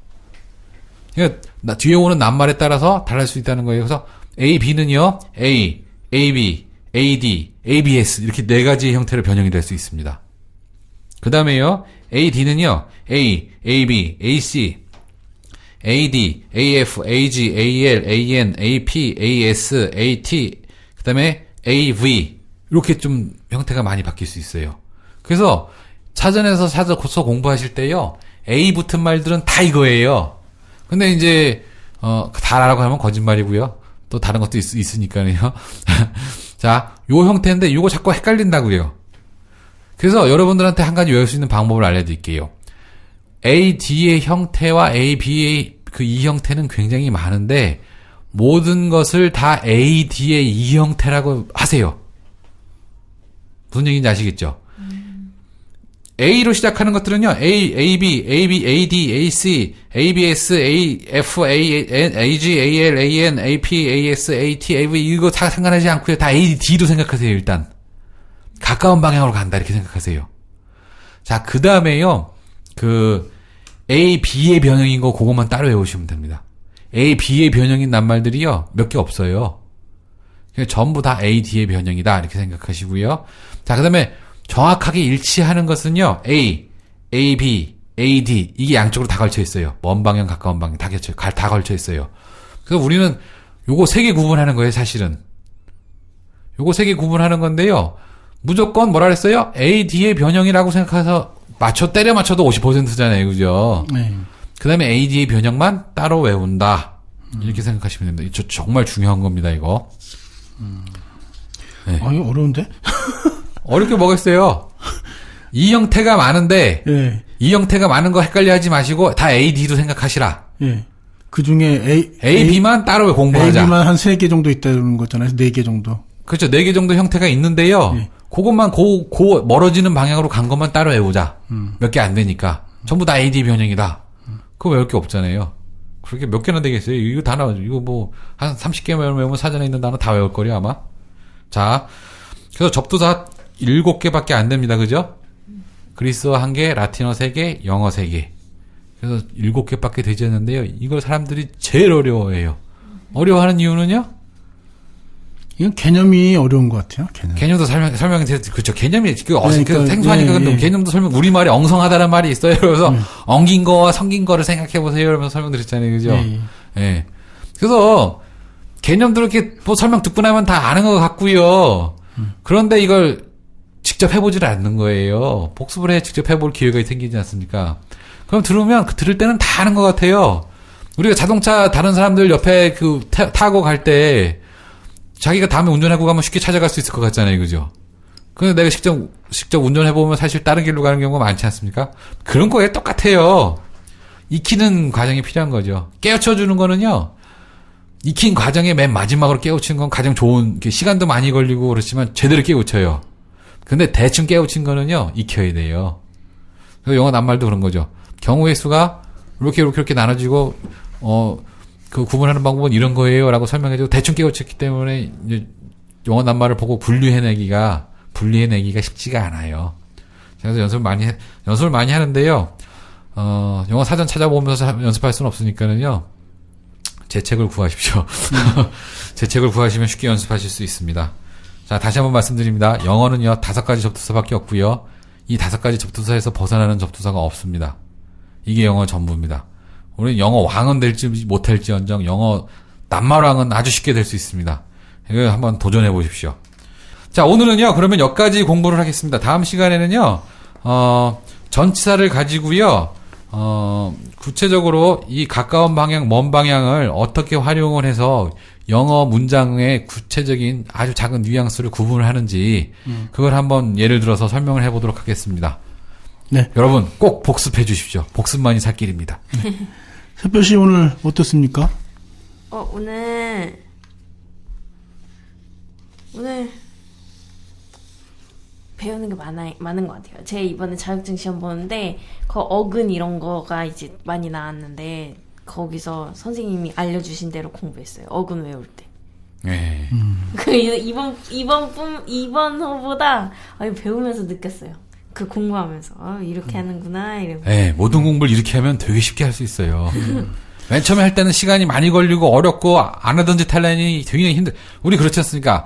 Speaker 3: 그러니까 뒤에 오는 낱말에 따라서 달라질 수 있다는 거예요. 그래서 A, B는요. A, AB, AD, ABS 이렇게 네 가지의 형태로 변형이 될 수 있습니다. 그 다음에요. A, D는요. A, AB, AC, AD, AF, AG, AL, AN, AP, AS, AT 그 다음에 AV 이렇게 좀 형태가 많이 바뀔 수 있어요. 그래서 사전에서 찾아서 공부하실 때요. A 붙은 말들은 다 이거예요. 근데 이제 다라고 하면 거짓말이고요. 또 다른 것도 있으니까요. 자, 요 형태인데 요거 자꾸 헷갈린다고요. 그래서 여러분들한테 한 가지 외울 수 있는 방법을 알려드릴게요. A, D의 형태와 A, B의 그 이 형태는 굉장히 많은데 모든 것을 다 AD의 이 형태라고 하세요. 무슨 얘기인지 아시겠죠? A로 시작하는 것들은요, AD, AC, ABS, AF, AG, AL, AN, AP, AS, AT, AV, 이거 다 상관하지 않고요. 다 AD로 생각하세요, 일단. 가까운 방향으로 간다, 이렇게 생각하세요. 자, 그 다음에요, A, B의 변형인 거, 그것만 따로 외우시면 됩니다. A, B의 변형인 낱말들이요, 몇 개 없어요. 그냥 전부 다 A, D의 변형이다, 이렇게 생각하시고요. 자, 그 다음에 정확하게 일치하는 것은요, A, B, AD, 이게 양쪽으로 다 걸쳐 있어요. 먼 방향, 가까운 방향, 다 걸쳐 있어요. 그래서 우리는 요거 세 개 구분하는 거예요, 사실은. 요거 세 개 구분하는 건데요, 무조건 뭐라 그랬어요? AD의 변형이라고 생각해서 때려 맞춰도 50%잖아요, 그죠?
Speaker 2: 네.
Speaker 3: 그 다음에 AD의 변형만 따로 외운다. 이렇게 생각하시면 됩니다. 이거 정말 중요한 겁니다, 이거. 네.
Speaker 2: 이거 어려운데?
Speaker 3: 어렵게 뭐겠어요? 이 형태가 많은데,
Speaker 2: 예.
Speaker 3: 이 형태가 많은 거 헷갈려 하지 마시고, 다 AD로 생각하시라.
Speaker 2: 예. 그 중에
Speaker 3: A, B만 따로 공부하자.
Speaker 2: B만 한 3개 정도 있다는 거잖아요. 4개 정도.
Speaker 3: 그렇죠. 4개 정도 형태가 있는데요.
Speaker 2: 예.
Speaker 3: 그것만, 멀어지는 방향으로 간 것만 따로 외우자. 몇 개 안 되니까. 전부 다 AD 변형이다. 그거 외울 게 없잖아요. 그렇게 몇 개나 되겠어요? 이거 다 나와요. 이거 뭐, 한 30개 외우면 사전에 있는 단어 다 외울 거려, 아마. 자. 그래서 접두사 7개밖에 안 됩니다. 그죠? 그리스어 1개, 라틴어 3개, 영어 3개. 그래서 7개밖에 되지 않는데요. 이걸 사람들이 제일 어려워해요. 어려워하는 이유는요?
Speaker 2: 이건 개념이 어려운 것 같아요.
Speaker 3: 개념도 설명이 돼서, 그렇죠. 개념이,
Speaker 2: 그러니까,
Speaker 3: 생소하니까,
Speaker 2: 예,
Speaker 3: 근데
Speaker 2: 예.
Speaker 3: 개념도 우리말에 엉성하다는 말이 있어요. 그래서, 엉긴 거와 성긴 거를 생각해보세요. 이러면서 설명드렸잖아요. 그죠?
Speaker 2: 예.
Speaker 3: 예. 그래서, 개념들 이렇게 뭐 설명 듣고 나면 다 아는 것 같고요. 그런데 이걸 직접 해보질 않는 거예요. 복습을 해 직접 해볼 기회가 생기지 않습니까? 그럼 들을 때는 다 아는 것 같아요. 우리가 자동차 다른 사람들 옆에 타고 갈 때 자기가 다음에 운전하고 가면 쉽게 찾아갈 수 있을 것 같잖아요. 그죠? 근데 내가 직접 운전해보면 사실 다른 길로 가는 경우가 많지 않습니까? 그런 거에 똑같아요. 익히는 과정이 필요한 거죠. 깨우쳐주는 거는요, 익힌 과정의 맨 마지막으로 깨우친 건 가장 좋은, 시간도 많이 걸리고 그렇지만 제대로 깨우쳐요. 근데 대충 깨우친 거는요, 익혀야 돼요. 그래서 영어 낱말도 그런 거죠. 경우의 수가 이렇게 나눠지고, 그 구분하는 방법은 이런 거예요. 라고 설명해주고 대충 깨우쳤기 때문에 이제 영어 낱말을 보고 분리해내기가 쉽지가 않아요. 그래서 연습을 많이 하는데요. 영어 사전 찾아보면서 연습할 수는 없으니까는요. 제 책을 구하십시오. 제 책을 구하시면 쉽게 연습하실 수 있습니다. 자, 다시 한번 말씀드립니다. 영어는요, 5가지 접두사밖에 없고요. 이 5가지 접두사에서 벗어나는 접두사가 없습니다. 이게 영어 전부입니다. 우리는 영어 왕은 될지 못할지언정 영어 낱말왕은 아주 쉽게 될 수 있습니다. 이거 한번 도전해 보십시오. 자, 오늘은요, 그러면 여기까지 공부를 하겠습니다. 다음 시간에는요, 전치사를 가지고요, 구체적으로 이 가까운 방향, 먼 방향을 어떻게 활용을 해서 영어 문장의 구체적인 아주 작은 뉘앙스를 구분을 하는지, 그걸 한번 예를 들어서 설명을 해보도록 하겠습니다.
Speaker 2: 네.
Speaker 3: 여러분, 꼭 복습해 주십시오. 복습만이 살 길입니다.
Speaker 2: 샛별씨 오늘 어떻습니까?
Speaker 4: 오늘 배우는 게 많은 것 같아요. 제 이번에 자격증 시험 보는데 어근 이런 거가 이제 많이 나왔는데 거기서 선생님이 알려주신 대로 공부했어요. 어근 외울 때.
Speaker 3: 네.
Speaker 4: 이번 호보다 배우면서 느꼈어요. 공부하면서 이렇게 하는구나 이러면서.
Speaker 3: 네, 모든 공부를 이렇게 하면 되게 쉽게 할 수 있어요. 맨 처음에 할 때는 시간이 많이 걸리고 어렵고 안 하던 짓 하려니 되게 우리 그렇지 않습니까?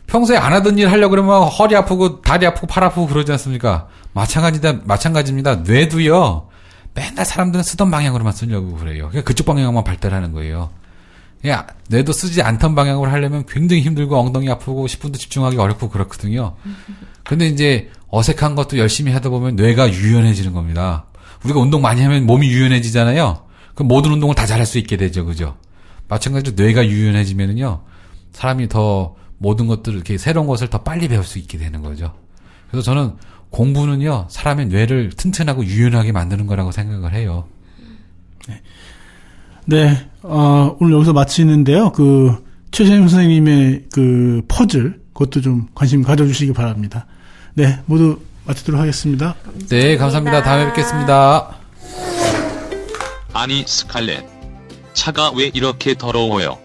Speaker 3: 평소에 안 하던 일 하려고 그러면 허리 아프고 다리 아프고 팔 아프고 그러지 않습니까? 마찬가지입니다. 뇌도요. 맨날 사람들은 쓰던 방향으로만 쓰려고 그래요. 그러니까 그쪽 방향만 발달하는 거예요. 그냥 뇌도 쓰지 않던 방향으로 하려면 굉장히 힘들고 엉덩이 아프고 10분도 집중하기 어렵고 그렇거든요. 근데 이제 어색한 것도 열심히 하다 보면 뇌가 유연해지는 겁니다. 우리가 운동 많이 하면 몸이 유연해지잖아요. 그럼 모든 운동을 다 잘할 수 있게 되죠. 그죠? 마찬가지로 뇌가 유연해지면은요, 사람이 더 모든 것들을 이렇게 새로운 것을 더 빨리 배울 수 있게 되는 거죠. 그래서 저는 공부는요, 사람의 뇌를 튼튼하고 유연하게 만드는 거라고 생각을 해요.
Speaker 2: 네. 네, 오늘 여기서 마치는데요. 최재림 선생님의 퍼즐, 그것도 좀 관심 가져주시기 바랍니다. 네, 모두 마치도록 하겠습니다.
Speaker 3: 네, 감사합니다. 다음에 뵙겠습니다.
Speaker 1: 아니 스칼렛, 차가 왜 이렇게 더러워요?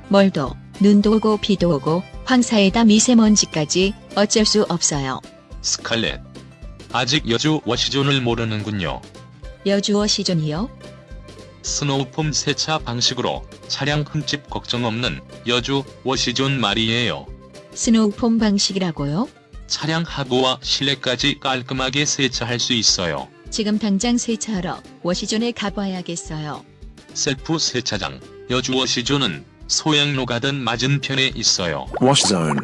Speaker 5: 멀도, 눈도 오고 비도 오고 황사에다 미세먼지까지 어쩔 수 없어요.
Speaker 1: 스칼렛, 아직 여주 워시존을 모르는군요.
Speaker 5: 여주 워시존이요?
Speaker 1: 스노우폼 세차 방식으로 차량 흠집 걱정 없는 여주 워시존 말이에요.
Speaker 5: 스노우폼 방식이라고요?
Speaker 1: 차량 하부와 실내까지 깔끔하게 세차할 수 있어요.
Speaker 5: 지금 당장 세차하러 워시존에 가봐야겠어요.
Speaker 1: 셀프 세차장 여주 워시존은 소양로 가든 맞은편에 있어요.
Speaker 6: Wash Zone.